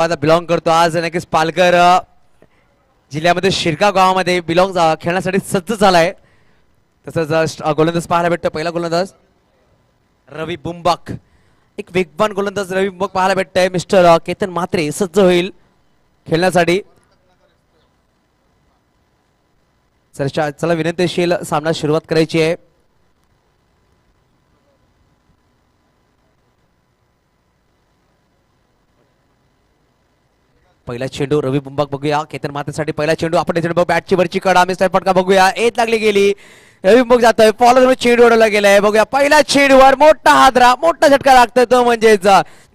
Belong करतो आज नक्कीच पालघर जिल्ह्यामध्ये शिरगाव गावामध्ये बिलॉंग खेळण्यासाठी सज्ज झालाय. तसंच गोलंदाज पाहायला भेटतो. पहिला गोलंदाज रवी बुंबाक, एक वेगवान गोलंदाज रवी बुंबाक पाहायला भेटतोय. मिस्टर केतन म्हात्रे सज्ज होईल खेळण्यासाठी. चला विनंतीशील सामना सुरुवात करायची आहे. पहिला चेंडू रवी बुंबाक बघूया. केतन मातेसाठी पहिला चेंडू. आपण चेंडू बॅटची वरची कडा मिस्टर फटका बघूया. एक लागली गेली. रवी बुंबाक जातोय. फॉलो चेंडू उडवला गेलाय. बघूया पहिल्या चेंडूवर मोठा हादरा, मोठा झटका लागतोय. तो म्हणजेच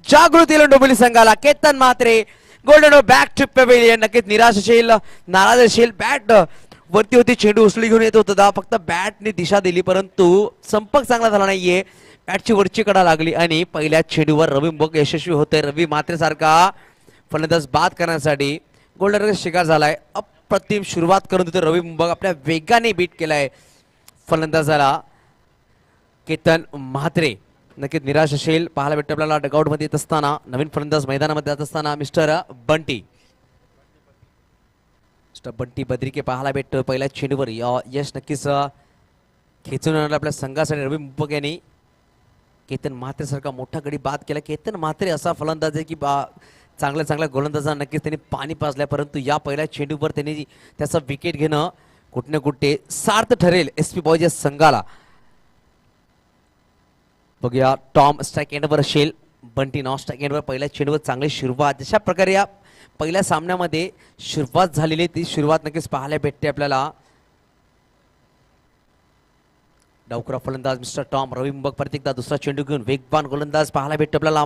जागृती डोंबिवली संघाला. Ketan Mhatre golden back to pavilion. नक्कीच निराश असेल, नाराज असेल. बॅट वरती होती, चेंडू उचली घेऊन येत होता. फक्त बॅटने दिशा दिली परंतु संपर्क चांगला झाला नाहीये. बॅटची वरची कडा लागली आणि पहिल्या चेंडूवर रवी बुंबाक यशस्वी होते. रवी म्हात्रे सारखा फलंदाज बाद करण्यासाठी गोल्डन शिकार झालाय. अप्रतिम सुरुवात करून देतो रवी बुंबाक. आपल्या वेगाने बीट केलाय फलंदाजाला केतन म्हात्रे. नक्कीच निराश असेल. पाहायला भेटतं आपल्याला डगआउट मध्ये येत असताना, नवीन फलंदाज मैदानामध्ये जात असताना मिस्टर बंटी बद्रिके पाहायला भेटतो. पहिल्या चेंडूवर यश नक्कीच खेचून आणलं आपल्या संघासाठी. रवी बुंबाक यांनी केतन म्हात्रे सारखा मोठा गडी बाद केला. केतन म्हात्रे असा फलंदाज आहे की चांगल्या चांगल्या गोलंदाजांना नक्कीच त्यांनी पाणी पाजलंय. परंतु या पहिल्या चेंडूवर त्यांनी त्याचा विकेट घेणं कुठे ना कुठे सार्थ ठरेल एसपी बॉयज संघाला. बघूया टॉम स्ट्राइक एंडवर असेल. बंटी नॉन स्ट्राइक एंडवर. पहिल्या चेंडूवर चांगली सुरुवात. जशा प्रकारे या पहिल्या सामन्यामध्ये सुरुवात झालेली ती सुरुवात नक्कीच पाहायला भेटते आपल्याला. डावखुरा फलंदाज मिस्टर टॉम. रवी बुंबाक परत एकदा दुसरा चेंडू घेऊन वेगवान गोलंदाज पाहायला भेटतो आपल्याला.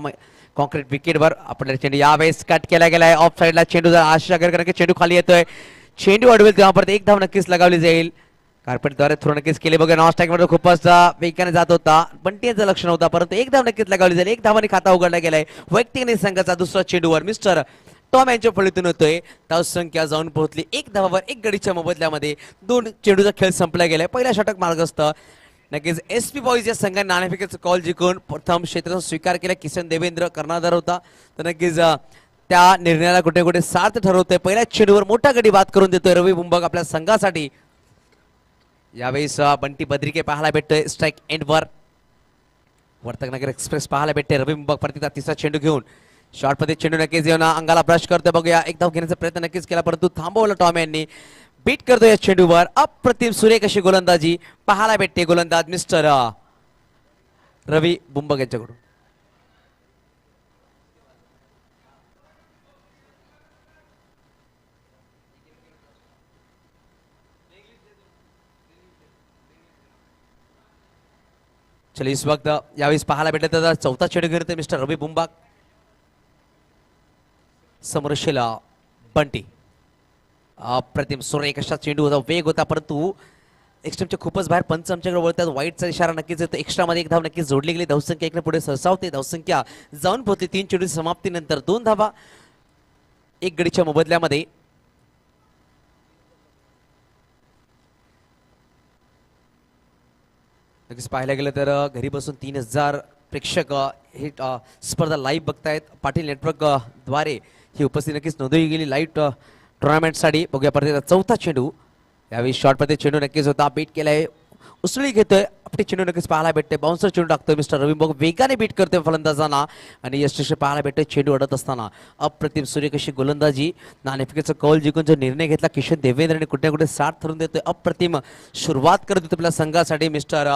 कॉन्क्रीट विकेटवर आपल्याला चेंडू यावेळेस कट केला गेलाय. ऑफ साईडला चेंडू जर आशा करके चेंडू खाली येतोय. चेंडू अडवेल तेव्हा परत एक धाव नक्कीच लगावली जाईल. कार्पेटद्वारे थ्रो नक्कीच केले. बघा नॉन स्ट्राइक मध्ये खूपच वेगाने जात होता. बंटीचं लक्ष नव्हता परंतु एक धाव नक्कीच लगावली जाईल. एक धावाने खाता उघडला गेलाय. वैयक्तिक संघाचा दुसरा चेंडूवर मिस्टर टॉम यांच्या फळीतून होतोय. धाव संख्या जाऊन पोहोचली 1 धावावर 1 गडीच्या मोबदल्यामध्ये 2 चेंडूचा खेळ संपला गेलाय. पहिला षटक मार्गस्थ. नक्कीच एसपी बॉयज या संघाने नाणेफेकीचा कॉल जिंकून प्रथम क्षेत्राचा स्वीकार केला. किसन देवेंद्र कर्णधार होता. तर नक्कीच त्या निर्णयाला कुठे कुठे सार्थ ठरवतोय. पहिल्या चेंडूवर मोठा गडी बाद करून देतोय रवी बुंबाक आपल्या संघासाठी. यावेळेस बंटी बद्रिके पाहायला भेटतोय स्ट्राइक एंडवर. वर्तक नगर एक्सप्रेस पाहायला भेटते. रवी बुंबाक परत तिसरा चेंडू घेऊन शॉर्ट मध्ये चेंडू नक्कीच येऊन अंगाला ब्रश करतोय. बघूया एक धाव घेण्याचा प्रयत्न नक्कीच केला परंतु थांबवलं टॉम यांनी. बीट करतो या चेंडूवर. अप्रतिम सुरेख अशी गोलंदाजी पाहायला भेटते गोलंदाज मिस्टर रवी बुंबाक यांच्याकडून. चलिए इस वक्त यावेळेस पाहायला भेटले तर चौथा चेंडू घेऊन मिस्टर रवी बुंबाक. समोर शेला बंटी. अप्रतिम सुरेख अशा चेंडू होता. वेग होता परंतु एक्स्ट्रीमच्या खूपच बाहेर. पंच आमच्याकडे बोलतात. वाईटचा इशारा नक्कीच येतो. एक्स्ट्रा मध्ये एक धाव नक्कीच जोडली गेली. धावसंख्या एकने पुढे सरसावते. धावसंख्या जाऊन पोहोचली 3 चेंडू समाप्तीनंतर 2 धावा 1 गडीच्या मोबदल्यामध्ये. नक्कीच पाहायला गेलं तर घरी बसून 3000 प्रेक्षक ही स्पर्धा लाईव्ह बघतायत. पाटील नेटवर्क द्वारे ही उपस्थिती नक्कीच नोंदवली गेली लाईव्ह टुर्नामेंटसाठी. बघूया परत चौथा चेंडू. यावेळी शॉर्टमध्ये चेंडू नक्कीच होता. बीट केलाय. उसळी घेतोय. आपली चेंडू नक्कीच पाहायला भेटते. बाउन्सर चेंडू टाकतोय मिस्टर रवी बुंबाक. वेगाने बीट करतोय फलंदाजांना आणि यश पाहायला भेटतोय. चेंडू अडत असताना अप्रतिम सुरेख अशी गोलंदाजी. नाणेफेकीचा कौल जिंकून जो निर्णय घेतला किशन देवेंद्रने कुठे कुठे साथ ठरून देतोय. अप्रतिम सुरुवात करत होते आपल्या संघासाठी मिस्टर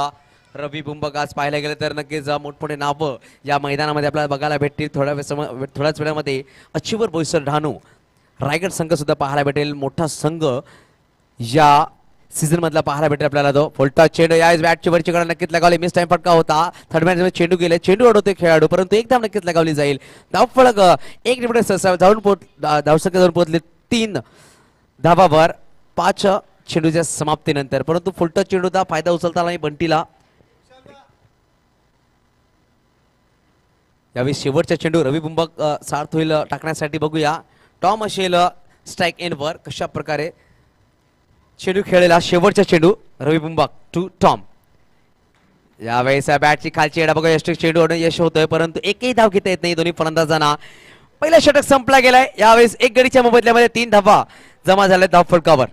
रवी बुंबाक. आज पाहायला गेलं तर नक्कीच मोठमोठे नावं या मैदानामध्ये आपल्याला बघायला भेटतील. थोड्याच वेळामध्ये अचिवर बोईसर डहाणू रायगड संघ सुद्धा पाहायला भेटेल. मोठा संघ या सीझन मधला पाहायला भेटेल आपल्याला. तो फोल्टा चेंडू यावेळेस बॅटची वरची कडा नक्कीच लगावली. मिस टाइम फटका होता. थर्ड मॅच मध्ये चेंडू गेले. चेंडू अडवतोय खेळाडू परंतु एक धाव नक्कीच लगावली जाईल. धाव फलक 1 निमिष जाऊन धावसंख्या जाऊन पोहोचले 3 धावावर 5 चेंडूच्या समाप्तीनंतर. परंतु फुलटा चेंडूचा फायदा उचलता आला नाही बंटीला. यावेळी शेवटचा चेंडू रवी बुंबाक सार्थ होईल टाकण्यासाठी. बघूया टॉम असेल स्ट्राइक एंडवर. कशा प्रकारे चेंडू खेळलेला. शेवटचा चेंडू रवी बुंबाक टू टॉम. यावेळेस बॅटची खालची एडा बघा. यश चेंडू यश होतोय परंतु एकही धाव घेता येत नाही दोन्ही फलंदाजांना. पहिला षटक संपला गेलाय. यावेळेस एक गडीच्या मोबदल्यामध्ये 3 धावा जमा झाल्या धाव फलकावर.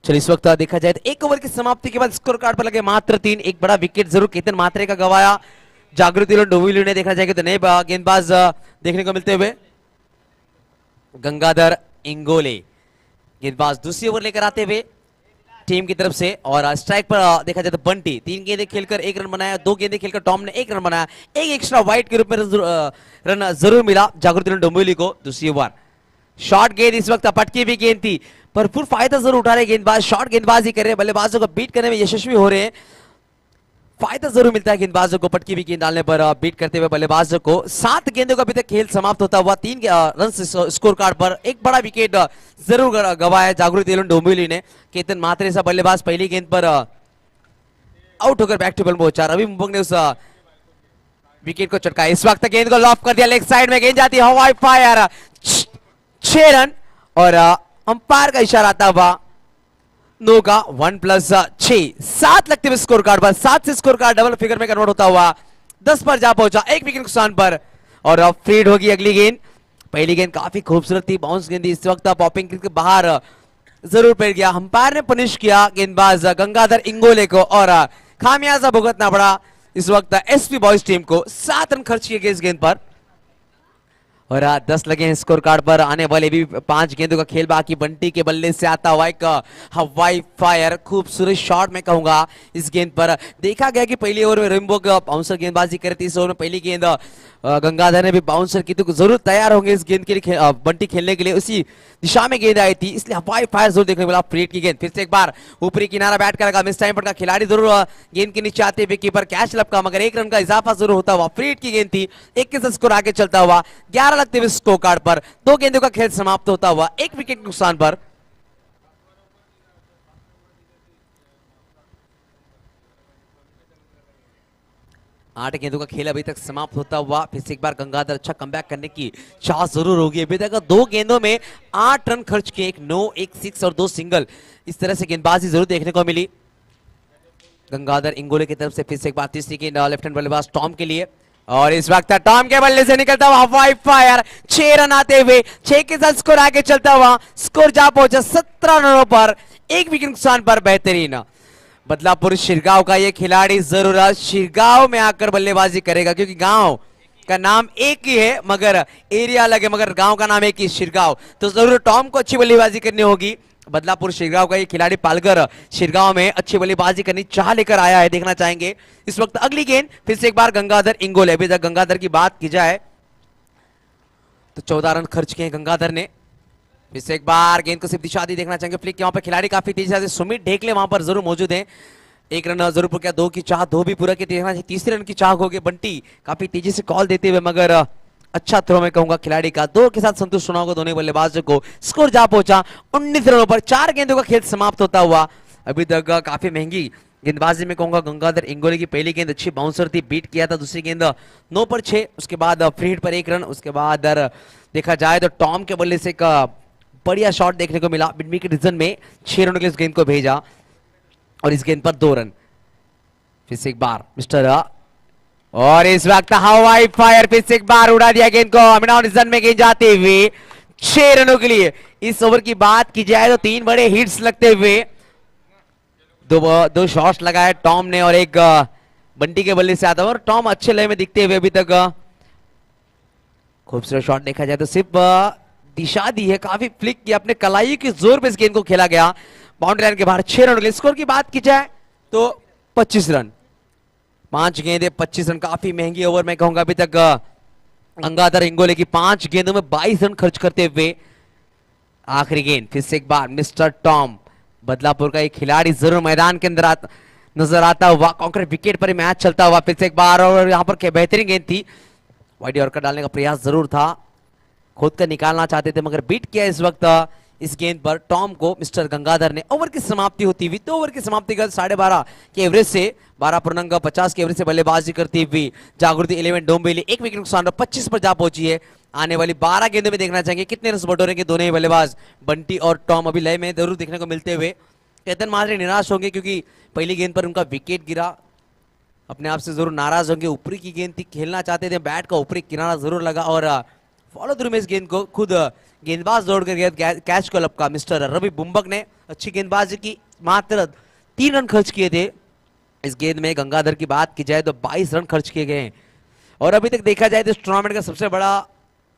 चलिए इस वक्त देखा जाए तो एक ओवर की समाप्ति के बाद स्कोर कार्ड पर लगे मात्र 3. एक बड़ा विकेट जरूर केतन मात्रे का गवाया. जागृति डोविलू ने देखा जाएगा तो नए गेंदबाज देखने को मिलते हुए गंगाधर इंगोले गेंदबाज दूसरी ओवर लेकर आते हुए टीम की तरफ से. और स्ट्राइक पर देखा जाए तो बंटी 3 गेंदें खेलकर 1 रन बनाया. 2 गेंदें खेलकर टॉम ने 1 रन बनाया. एक एक्स्ट्रा वाइड के रूप में रन जरूर मिला जागृति डोंबिवली को. दूसरी ओवर शॉर्ट गेंद इस वक्त पटकी भी गेंद थी. भरपूर फायदा जरूर उठा रहे गेंदबाज. शॉर्ट गेंदबाजी कर रहे हैं. बल्लेबाजों को बीट करने में यशस्वी हो रहे हैं. फायदा जरूर मिलता है गेंदबाजों को पटकी भी गेंद डालने पर बीट करते हुए बल्लेबाजों को. 7 गेंदों का अभी तक खेल समाप्त होता हुआ 3 रन स्कोर कार्ड पर. एक बड़ा विकेट जरूर गवाया जागृति डोंबिवली ने. केतन मात्रे सा बल्लेबाज पहली गेंद पर आउट होकर बैक टू बॉल पहुंचा. रवि मुंबक ने उस विकेट को चटकाया. इस वक्त गेंद को लॉफ कर दिया. लेग साइड में गेंद जाती है. हवाई फायर 6 रन और अंपायर का इशारा आता हुआ नो का. 1+6 7 लगते हुए स्कोर कार्ड पर. 7 से स्कोर कार्ड डबल फिगर में कन्वर्ट होता हुआ 10 पर जा पहुंचा. एक विकेट नुकसान पर और अब फ्रीड होगी अगली गेंद. पहली गेंद काफी खूबसूरत थी. बाउंस गेंद इस वक्त पॉपिंग के बाहर जरूर पड़ गया. अंपायर ने पनिश किया गेंदबाज गंगाधर इंगोले को और खामियाजा भुगतना पड़ा इस वक्त एसपी बॉयज टीम को. 7 रन खर्च किए गए इस गेंद पर और 10 लगे हैं स्कोर कार्ड पर. आने वाले भी 5 गेंदों का खेल बाकी. बंटी के बल्ले से आता हुआ एक हवाई फायर खूबसूरत शॉट मैं कहूंगा इस गेंद पर. देखा गया कि पहली ओवर में रिम्बोक बाउंसर गेंदबाजी करती. इस ओवर में पहली गेंद गंगाधर ने भी बाउंसर की तो जरूर तैयार होंगे इस गेंद के लिए बंटी खेलने के लिए. उसी दिशा में गेंद आई थी इसलिए हवाई फायर जरूर देखने को मिला. फ्रीड की गेंद फिर से एक बार ऊपरी किनारा बैठ कर लगा. मिस टाइम पर का खिलाड़ी जरूर गेंद के नीचे आते हुए कीपर कैच लपका मगर 1 रन का इजाफा जरूर होता हुआ. फ्रीड की गेंद थी. 21 स्कोर आगे चलता हुआ 11 लगते हुए स्कोर कार्ड पर. 2 गेंदों का खेल समाप्त होता हुआ 1 विकेट नुकसान पर. आठ गेंदों का खेल अभी तक समाप्त होता हुआ. फिर से एक बार गंगाधर अच्छा कमबैक करने की चाह जरूर होगी. अभी तक 2 गेंदों में 8 रन खर्च किए. 1 नो 1 6 और 2 सिंगल. इस तरह से गेंदबाजी जरूर देखने को मिली गंगाधर इंगोले की तरफ से. फिर से एक बार तीसरी गेंद लेफ्ट हैंड बल्लेबाज टॉम के लिए और इस वक्त टॉम के बल्ले से निकलता हुआ हवाई फायर. 6 रन आते हुए 6 के साथ स्कोर आगे चलता हुआ. स्कोर जा पहुंचा 17 रनों पर. 1 विकेट नुकसान पर. बेहतरीन बदलापुर शिरगांव का ये खिलाड़ी जरूर शिरगांव में आकर बल्लेबाजी करेगा क्योंकि गांव का नाम एक ही है मगर एरिया अलग है मगर गांव का नाम एक ही शिरगांव. तो जरूर टॉम को अच्छी बल्लेबाजी करनी होगी. बदलापुर शिरगांव का ये खिलाड़ी पालघर शिरगांव में अच्छी बल्लेबाजी करनी चाह लेकर आया है. देखना चाहेंगे इस वक्त अगली गेंद फिर से एक बार गंगाधर इंगोले. अभी तक गंगाधर की बात की जाए तो 14 रन खर्च किए गंगाधर ने. फिर से एक बार गेंद को सिर्फ दिशा दी. देखना चाहेंगे फ्लिक वहां पर खिलाड़ी काफी तेजी से सुमित ढेकले वहां पर जरूर मौजूद हैं. 1 रन जरूर पूरा किया. 2 की चाह 2 भी पूरा किया. देखना चाहिए तीसरे रन की चाह हो गई. बंटी काफी तेजी से कॉल देते हुए मगर अच्छा थ्रो में कहूंगा खिलाड़ी का. 2 के साथ संतुष्ट होना होगा दोनों बल्लेबाजों को. स्कोर जा पहुंचा 19 रनों पर. 4 गेंदों का खेल समाप्त होता हुआ. अभी तक काफी महंगी गेंदबाजी में कहूंगा गंगाधर इंगोले की. पहली गेंद अच्छी बाउंसर थी. बीट किया था. दूसरी गेंद 9 पर 6. उसके बाद फ्री हिट पर 1 रन. उसके बाद देखा जाए तो टॉम के बल्ले से एक बढ़िया शॉट देखने को मिला. मिड विकेट रीजन में 6 रनों के लिए इस गेंद को भेजा और इस गेंद पर 2 रन. फिर से एक बार मिस्टर और इस वक्त हवाई फायर. फिर से एक बार उड़ा दिया गेंद को. मिडाउन रीजन में गेंद जाते हुए 6 रनों के लिए. इस ओवर की बात की जाए तो 3 बड़े हिट्स लगते हुए 2 शॉट्स लगाए टॉम ने और एक बंटी के बल्ले से आता और टॉम अच्छे लय में दिखते हुए. अभी तक खूबसूरत शॉट देखा जाए तो सिर्फ दिशा दी है. काफी फ्लिक किया. अपने कलाई के जोर पे इस गेंद को खेला गया. बाउंड्री लाइन के बाहर 6 रन. स्कोर की बात की जाए तो 25 रन. 5 गेंदे 25 रन. काफी महंगी ओवर मैं कहूंगा. अभी तक गंगाधर इंगोले की 5 गेंदों में 22 रन खर्च करते हुए. आखिरी गेंद फिर से एक बार मिस्टर टॉम बदलापुर का एक खिलाड़ी जरूर मैदान के अंदर नजर आता हुआ। कॉन्क्रीट विकेट पर मैच चलता हुआ फिर से एक बार, और यहाँ पर बेहतरीन गेंद थी। वाइड यॉर्कर डालने का प्रयास जरूर था, खुद का निकालना चाहते थे मगर बीट किया इस वक्त इस गेंद पर टॉम को मिस्टर गंगाधर ने। ओवर की समाप्ति होती हुई, 2 ओवर की समाप्ति कर 12.5 के एवरेज से 12.50 के एवरेज से बल्लेबाजी करती हुई जागृति 11 डोंबिवली 1 विकेट नुकसान 25 पर जा पहुंची है। आने वाली 12 गेंदों में देखना चाहेंगे कितने रन बटोरेंगे दोनों ही बल्लेबाज बंटी और टॉम। अभी लय में जरूर देखने को मिलते हुए केतन माजरे निराश होंगे क्योंकि पहली गेंद पर उनका विकेट गिरा, अपने आप से जरूर नाराज होंगे। ऊपरी की गेंद थी, खेलना चाहते थे, बैट का ऊपरी किनारा जरूर लगा और फॉलो थ्रू में इस गेंद को खुद गेंदबाज दौड़कर गया, कैच को लपका मिस्टर रवि बुम्बक ने। अच्छी गेंदबाजी की, मात्र 3 रन खर्च किए थे इस गेंद में। गंगाधर की बात की जाए तो 22 रन खर्च किए गए हैं और अभी तक देखा जाए तो इस टूर्नामेंट का सबसे बड़ा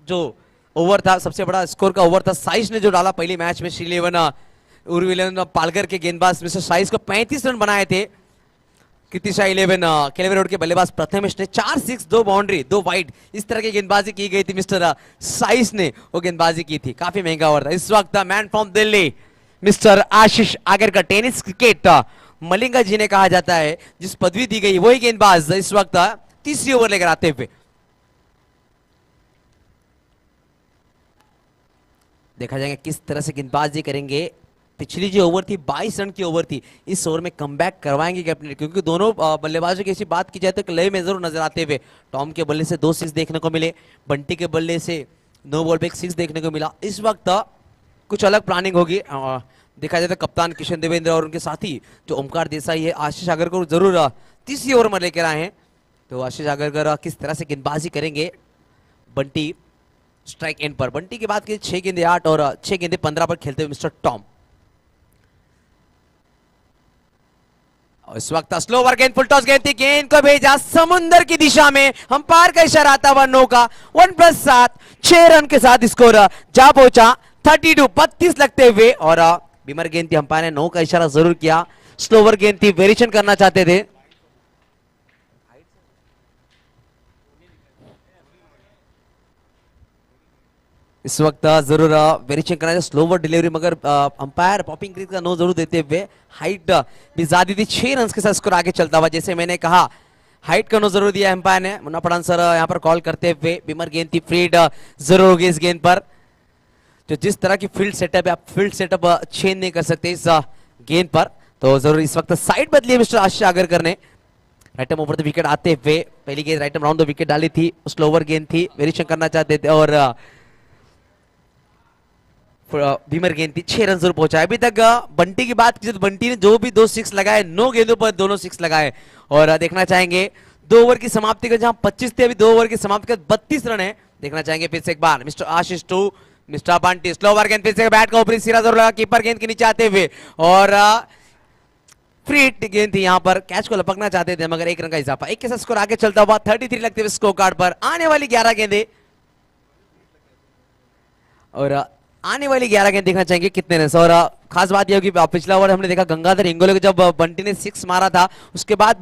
जो ओवर था, सबसे बड़ा स्कोर का ओवर था साइस ने जो डाला पहली मैच में। श्रीलेवन उर्विलन पालकर के गेंदबाज मिस्टर साइस को 35 रन बनाए थे। कृतिशा 11 केलेवे रोड के बल्लेबाज प्रथमेश ने 4 6 2 बाउंड्री 2 वाइड इस तरह की गेंदबाजी की गई थी। मिस्टर साइस ने वो गेंदबाजी की थी, काफी महंगा ओवर था। इस वक्त man from Delhi mister Ashish Agarkar, tennis cricket Malinga ji ने कहा जाता है, जिस पदवी दी गई वही गेंदबाज इस वक्त तीसरी ओवर लेकर आते हुए। देखा जाएगा किस तरह से गेंदबाजी करेंगे। पिछली जो ओवर थी 22 रन की ओवर थी, इस ओवर में कमबैक करवाएंगे कैप्टन, क्योंकि दोनों बल्लेबाजों की ऐसी बात की जाए तो लय में जरूर नजर आते हुए। टॉम के बल्ले से 2 6 देखने को मिले, बंटी के बल्ले से 9 बॉल पे 1 6 देखने को मिला। इस वक्त कुछ अलग प्लानिंग होगी। देखा जाए तो कप्तान किशन देवेंद्र और उनके साथी जो ओमकार देसाई है, आशीष आगरकर जरूर तीसरी ओवर में लेकर आए हैं। तो आशीष आगरकर किस तरह से गेंदबाजी करेंगे। बंटी स्ट्राइक एंड पर, बंटी की बात की 6 गेंदे 8 और 6 गेंदे 15 पर खेलते हुए मिस्टर टॉम। इस वक्त स्लो ओवर गेंद, फुल टॉस गेंद थी, गेंद को भेजा समुंदर की दिशा में। अंपायर का इशारा आता हुआ 9 का 1+7 6 रन के साथ स्कोर जा पहुंचा 32 लगते हुए। और बीमर गेंद थी, अंपायर ने 9 का इशारा जरूर किया। स्लो ओवर गेंद थी, वेरिएशन करना चाहते थे। इस वक्त जरूर वेरिएशन करना है, स्लो ओवर डिलीवरी, मगर अंपायर पॉपिंग क्रीज का नो जरूर देते हुए। हाइट भी ज्यादा थी, 6 रन के साथ स्कोर आगे चलता हुआ। जैसे मैंने कहा हाइट का नो जरूर दिया अंपायर ने। मुन्ना पठान सर यहाँ पर कॉल करते हुए। बीमर गेंद थी, फ्रीड जरूर होगी इस गेंद पर। तो जिस तरह की फील्ड सेटअप है, आप फील्ड सेटअप चेंज नहीं कर सकते इस गेंद पर। तो जरूर इस वक्त साइड बदली है मिस्टर आशीष आगरकर ने। राइट ओवर द विकेट आते हुए, पहली गेंद राइट राउंड द विकेट डाली थी, स्लो ओवर गेंद थी, वेरिएशन करना चाहते थे और बीमर गेंद थी, 6 रन जरूर पहुंचा। अभी तक बंटी की बात की तो बंटी ने जो भी 2 6 लगाए, 9 गेंदों पर दोनों 6 लगाए। और देखना चाहेंगे 2 ओवर की समाप्ति का, जहां 25 थे अभी 2 ओवर की समाप्ति का 32 रन है। देखना चाहेंगे फिर से एक बार mister Ashish 2 mister Bunty, slow over गेंद फिर से बैट का ऊपरी सिरा जरूर लगा कीपर गेंद के नीचे आते हुए। और फ्री हिट गेंद थी, यहां पर कैच को लपकना चाहते थे मगर 1 रन का इजाफा। 1 के साथ स्कोर आगे चलता हुआ 33 लगते हुए स्कोर कार्ड पर। आने वाली 11 गेंदे और आने वाली 11 गेंद देखना चाहेंगे कितने रन। और खास बात यह होगी, पिछला ओवर हमने देखा गंगाधर इंगोले को जब बंटी ने 6 मारा था, उसके बाद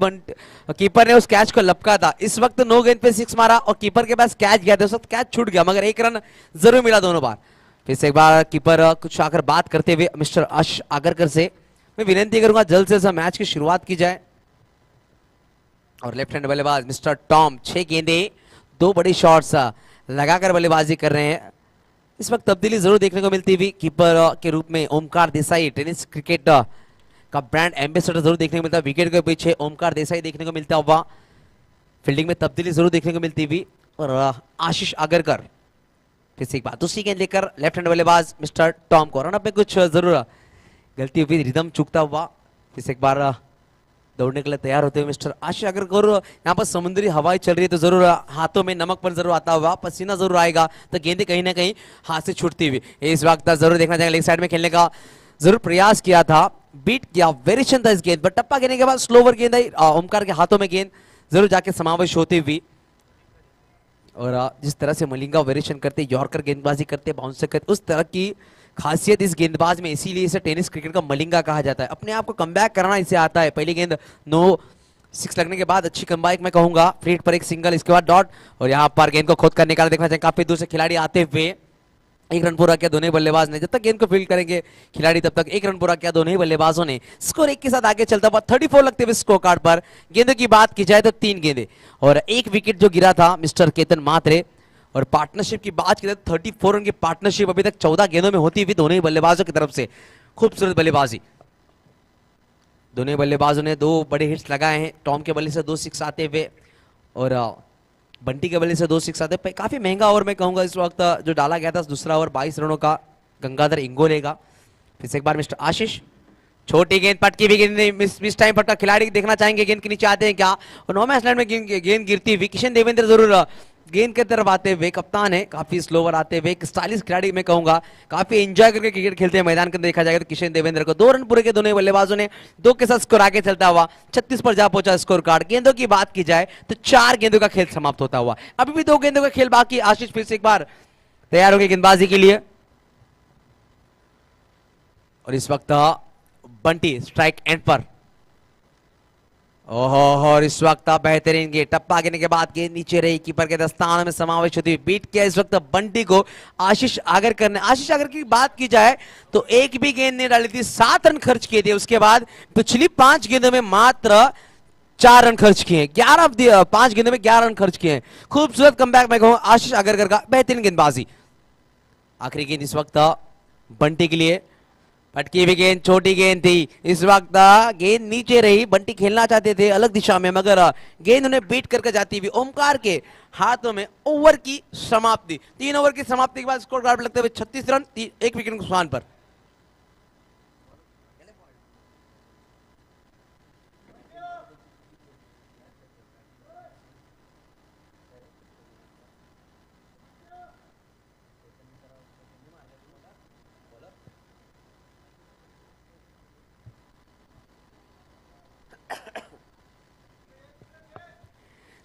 कीपर ने उस कैच को लपका था। इस वक्त 9 गेंद पे 6 मारा और कीपर के पास कैच गया था, उस वक्त कैच छूट गया मगर 1 रन जरूर मिला दोनों बार। फिर से एक बार कीपर कुछ आकर बात करते हुए मिस्टर आशीष आगरकर से, मैं विनती करूंगा जल्द से जल्द मैच की शुरुआत की जाए। और लेफ्ट हैंड बल्लेबाज मिस्टर टॉम 6 गेंदे 2 बड़ी शॉट्स लगाकर बल्लेबाजी कर रहे हैं। इस वक्त तब्दीली जरूर देखने को मिलती हुई कीपर के रूप में ओमकार देसाई, टेनिस क्रिकेट का ब्रांड एम्बेसडर जरूर देखने को मिलता है। विकेट के पीछे ओमकार देसाई देखने को मिलता हुआ। फील्डिंग में तब्दीली जरूर देखने को मिलती हुई और आशीष आगरकर फिर से एक बार दूसरी गेंद लेकर लेफ्ट हैंड बल्लेबाज मिस्टर टॉम को। रन अप में कुछ जरूर गलती हुई, रिदम चूकता हुआ। फिर से एक बार दौड़ने के लिए तैयार होते हुए मिस्टर आशीष आगरकर। यहाँ पर समुद्री हवाएं चल रही है तो जरूर हाथों में नमक पर जरूर आता हुआ, पसीना जरूर आएगा तो गेंदें कहीं ना कहीं हाथ से छूटती हुई। इस वक्त जरूर देखना चाहेंगे, लेग साइड में खेलने का जरूर प्रयास किया था, बीट किया, वेरिएशन था इस गेंद पर। टप्पा गिरने के बाद स्लो ओवर गेंद आई, ओमकार के हाथों में गेंद जरूर जाके समावेश होती हुई। और जिस तरह से मलिंगा वेरिएशन करते, यॉर्कर गेंदबाजी करते, बाउंसर करते, उस तरह की खासियत इस गेंदबाज में, इसीलिए इसे टेनिस क्रिकेट का मलिंगा कहा जाता है। अपने आप को कमबैक करना इसे आता है। पहली गेंद 9 6 लगने के बाद अच्छी कमबैक मैं कहूंगा, फ्रीट पर एक सिंगल, इसके बाद डॉट और यहाँ पर गेंद को खोद कर निकाला। देखना चाहिए काफी दूर से खिलाड़ी आते हुए एक रन पूरा किया दोनों ही बल्लेबाज ने। जब तक गेंद को फील्ड करेंगे खिलाड़ी तब तक एक रन पूरा किया दोनों ही बल्लेबाजों ने। स्कोर एक के साथ आगे चलता हुआ 34 लगते हुए स्कोर कार्ड पर। गेंदों की बात की जाए तो 3 गेंदे और एक विकेट जो गिरा था मिस्टर केतन मात्रे। और पार्टनरशिप की बात की जाए तो 34 रन की पार्टनरशिप अभी तक 14 गेंदों में होती हुई दोनों ही बल्लेबाजों की तरफ से। खूबसूरत बल्लेबाजी दोनों ही बल्लेबाजों ने 2 बड़े हिट्स लगाए हैं। टॉम के बल्ले से 2 सिक्स आते हुए और बंटी के बल्ले से 2 सिक्स आते हुए। काफी महंगा ओवर मैं कहूंगा इस वक्त जो डाला गया था। दूसरा ओवर 22 रनों का गंगाधर इंगोले का। फिर से एक बार मिस्टर आशीष, छोटी गेंद पटकी भी गेंद मिस टाइम पटका। खिलाड़ी देखना चाहेंगे गेंद के नीचे आते हैं क्या, और नो मैच लाइन में गेंद गिरती हुई। किशन देवेंद्र जरूर गेंद की तरफ आते हुए, कप्तान है काफी स्लोवर आते हुए, एक स्टाइलिश खिलाड़ी मैं कहूंगा, काफी एंजॉय करके क्रिकेट खेलते हैं मैदान के अंदर देखा जाएगा तो किशन देवेंद्र को। 2 रन पूरे के दोनों बल्लेबाजों ने 2 के साथ स्कोर आगे चलता हुआ 36 पर जा पहुंचा स्कोर कार्ड। गेंदों की बात की जाए तो 4 गेंदों का खेल समाप्त होता हुआ, अभी भी 2 गेंदों का खेल बाकी। आशीष फिर से एक बार तैयार हो गए गेंदबाजी के लिए और इस वक्त बंटी स्ट्राइक एंड पर। ओहो और इस वक्त बेहतरीन गेंद, टप्पा गिरने के बाद गेंद नीचे रही, कीपर के दस्तान में समावेश होती हुई बीट किया इस वक्त बंटी को आशीष आगरकर ने। आशीष आगरकर की बात की जाए तो एक भी गेंद नहीं डाली थी, 7 रन खर्च किए थे। उसके बाद पिछली 5 गेंदों में मात्र 4 रन खर्च किए, 5 गेंदों में 11 रन खर्च किए। खूबसूरत कमबैक मैं कहूं आशीष आगरकर का, बेहतरीन गेंदबाजी। आखिरी गेंद इस वक्त बंटी के लिए, पटकी भी गेंद, छोटी गेंद थी। इस वक्त गेंद नीचे रही, बंटी खेलना चाहते थे अलग दिशा में मगर गेंद उन्हें बीट करके जाती हुई ओमकार के हाथों में। ओवर की समाप्ति, 3 ओवर की समाप्ति के बाद स्कोर कार्ड लगते हुए 36 रन 1 विकेट के नुकसान पर।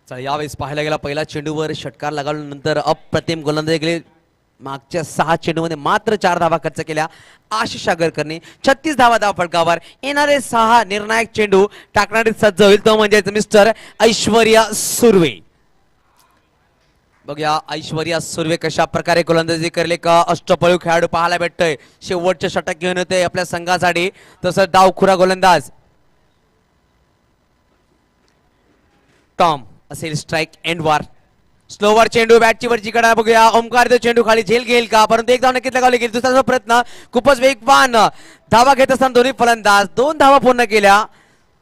चला यावेळेस पाहायला गेला पहिला चेंडूवर षटकार लगावल्यानंतर अप्रतिम गोलंदाजी केली। मागच्या 6 चेंडूमध्ये मात्र 4 धावा खर्च केल्या आशिष आगरकरने। 36 धावा फलकावर येणारे 6 निर्णायक चेंडू टाकणारे सज्ज होईल तो म्हणजे मिस्टर ऐश्वर्या सुर्वे। बघूया ऐश्वर्या सुर्वे कशा प्रकारे गोलंदाजी करेल। एक अष्टपैलू खेळाडू पाहायला भेटतोय, शेवटचे षटक घेऊन येते आपल्या संघासाठी। तसंच डावखुरा गोलंदाज टॉम असेल स्ट्राइक एंड वार। स्लोवर चेंडू बॅटची वरची कडा, बघूया ओमकार तो चेंडू खाली झेल घेईल का, परंतु एक धाव नक्कीच लगावली गेली। दुसरा प्रयत्न खूपच वेगवान धावा घेत असताना दोन्ही फलंदाज 2 धावा पूर्ण केल्या।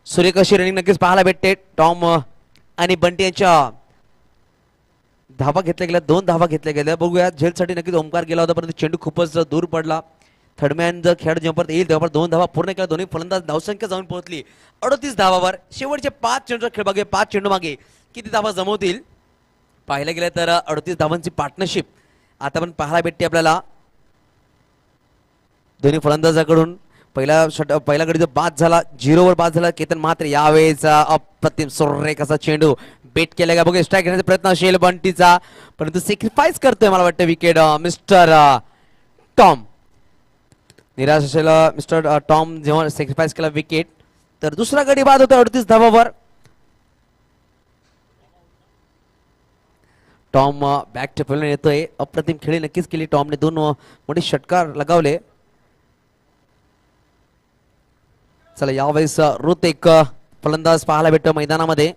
सुरेख अशी रनिंग नक्कीच पाहायला भेटते। टॉम आणि बंटी यांच्या धावा घेतल्या गेल्या, 2 धावा घेतल्या गेल्या। बघूया झेलसाठी नक्कीच ओमकार गेला होता परंतु चेंडू खूपच दूर पडला। थर्डमॅन जर खेळ जेव्हा येईल तेव्हा 2 धावा पूर्ण केल्या। दोन्ही फलंदाज धावसंख्या जाऊन पोहोचली 38 धावावर। शेवटचे 5 चेंडू खेळ बघे, 5 चेंडू मागे किती धावा जमवतील पाहिलं गेलं तर 38 धावांची पार्टनरशिप आता पण पाहायला भेटते आपल्याला दोन्ही फलंदाजाकडून। पहिला गडी जो बाद झाला, 0 वर बाद झाला केतन मात्र। यावेळेस अप्रतिम सुरेख असा चेंडू बेट केला का, बघूया स्ट्राइक घेण्याचा प्रयत्न असेल बंटीचा परंतु सॅक्रिफाइस करतोय मला वाटतं विकेट मिस्टर टॉम। निराश असेल मिस्टर टॉम जेव्हा सॅक्रिफाइस केला विकेट तर दुसरा गडी बाद होता 38 धावावर। टॉम बॅक टू येतोय, अप्रतिम खेळी नक्कीच केली टॉमने, 2 मोठे षटकार लगावले। चला यावेळेस ऋत एक फलंदाज पाहायला भेटतो मैदानामध्ये।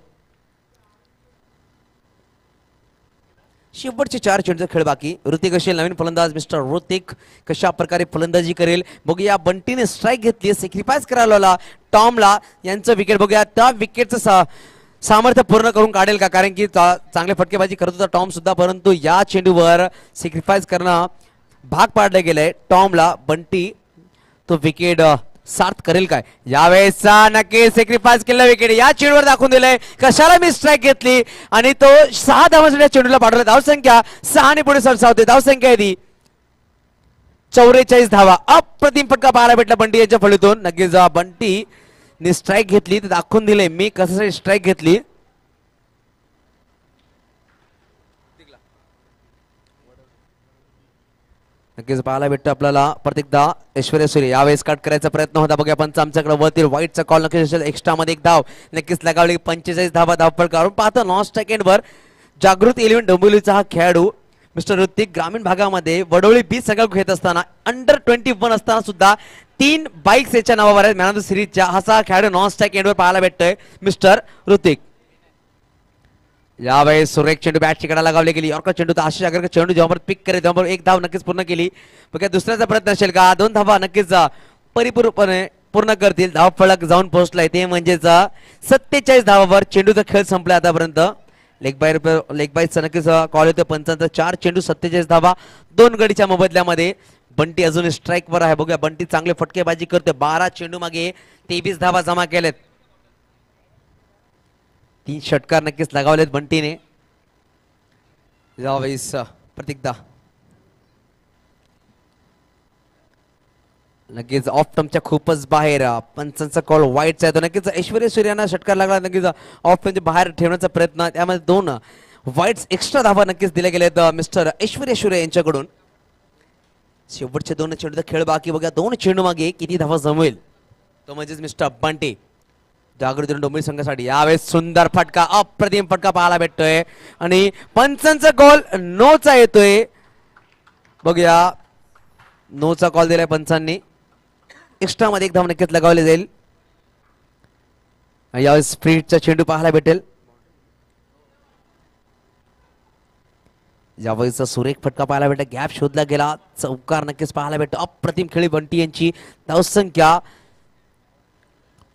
शेवटचे 4 चेंडूचा खेळ बाकी। ऋतिक असेल नवीन फलंदाज मिस्टर ऋतिक कशा प्रकारे फलंदाजी करेल बघूया। बंटीने स्ट्राइक घेतली, सॅक्रिफाइस करायला टॉमला, यांचं विकेट बघूया त्या विकेटचं सामर्थ्य पूर्ण करून काढेल का, कारण की चांगले फटकेबाजी करत होता टॉम सुद्धा परंतु या चेंडूवर सॅक्रिफाइस करणं भाग पाडले गेले टॉमला। बंटी तो विकेट सार्थ करेल काय, यावेळेस नक्की सॅक्रिफाइस केलेला विकेट या चेंडूवर दाखवून दिलंय कशाला मी स्ट्राइक घेतली आणि तो 6 धावांसाठी चेंडूला पाठवला। धावसंख्या 6 ने पुढे सरसावते, धावसंख्या आहे ती 44 धावा। अप्रतिम फटका पाहायला भेटला बंटी यांच्या फळीतून। नक्कीच बंटी ने स्ट्राइक घेतली तर दाखवून दिले मी कसं स्ट्राइक घेतली। नक्कीच पाहायला भेटतं आपल्याला प्रत्येकदा ऐश्वर्या सुर्वे यावेळेस कट करायचा प्रयत्न होता बघा पंच आमच्याकडे वरती व्हाईटचा कॉल नक्कीच असेल। एक्स्ट्रा मध्ये 1 धाव नक्कीच लगावली, 45 धावा धावपळ काढून पाहतो नॉन स्ट्राइक एंड वर जागृत 11 डोंबिवलीचा हा खेळाडू मिस्टर ऋतिक ग्रामीण भागामध्ये वडोळी बीच संघ घेत असताना अंडर 21 असताना सुद्धा 3 बाईक्स याच्या नावावर आहेत मॅन ऑफ द सिरीजच्या. असा खेळाडू नॉन स्ट्राईक एंडवर पाहायला भेटतोय मिस्टर ऋतिक. यावेळेस सुरेख चेंडू बॅटची कडा लगावली गेली. यॉर्कर चेंडू तर आशिष अगर चेंडू जेव्हा पिक करे तेव्हा एक धाव नक्कीच पूर्ण केली. बघा दुसऱ्याचा प्रयत्न असेल का? 2 धावा नक्कीच परिपूर्णपणे पूर्ण करतील. धाव फलक जाऊन पोहोचलाय ते म्हणजेच 47 धावावर चेंडूचा खेळ संपला आतापर्यंत. लेग बाईचा नक्कीच कॉल होतो पंचांचा. 4 चेंडू 47 धावा 2 गडीच्या मोबदल्यामध्ये. बंटी अजून स्ट्राईक वर आहे. बघूया बंटी चांगले फटकेबाजी करतोय. 12 चेंडू मागे 23 धावा जमा केलेत. 3 षटकार नक्कीच लगावलेत बंटीने. यावेळेस प्रतीकदा नक्कीच ऑफ टर्मच्या खूपच बाहेर. पंचांचा कॉल वाईटचा आहे. तो नक्कीच ऐश्वर्या सूर्यांना षटकार लागला. नक्कीच ऑफ टर्मच्या बाहेर ठेवण्याचा प्रयत्न. त्यामध्ये 2 वाईट्स एक्स्ट्रा धावा नक्कीच दिल्या गेलेत मिस्टर ऐश्वर्या सूर्य यांच्याकडून. शेवटचे 2 चेंडूचा खेळ बाकी. बघा 2 चेंडू मागे किती धावा जमवेल तो म्हणजेच मिस्टर बंटी. जागृती डोंबिवली संघासाठी यावेळेस सुंदर फटका अप्रतिम फटका पाहायला भेटतोय आणि पंचांचा कॉल नोचा येतोय. बघूया नोचा कॉल दिलाय पंचांनी. एक्स्ट्रा मध्ये एक धाव नक्कीच लगावले जाईल. यावेळेस स्प्रिटचा चेंडू पाहायला भेटेल. यावेळेस सुरेख फटका पाहायला भेटेल. गॅप शोधला गेला. चौकार नक्कीच पाहायला भेटतो. अप्रतिम खेळी बंटी यांची. धावसंख्या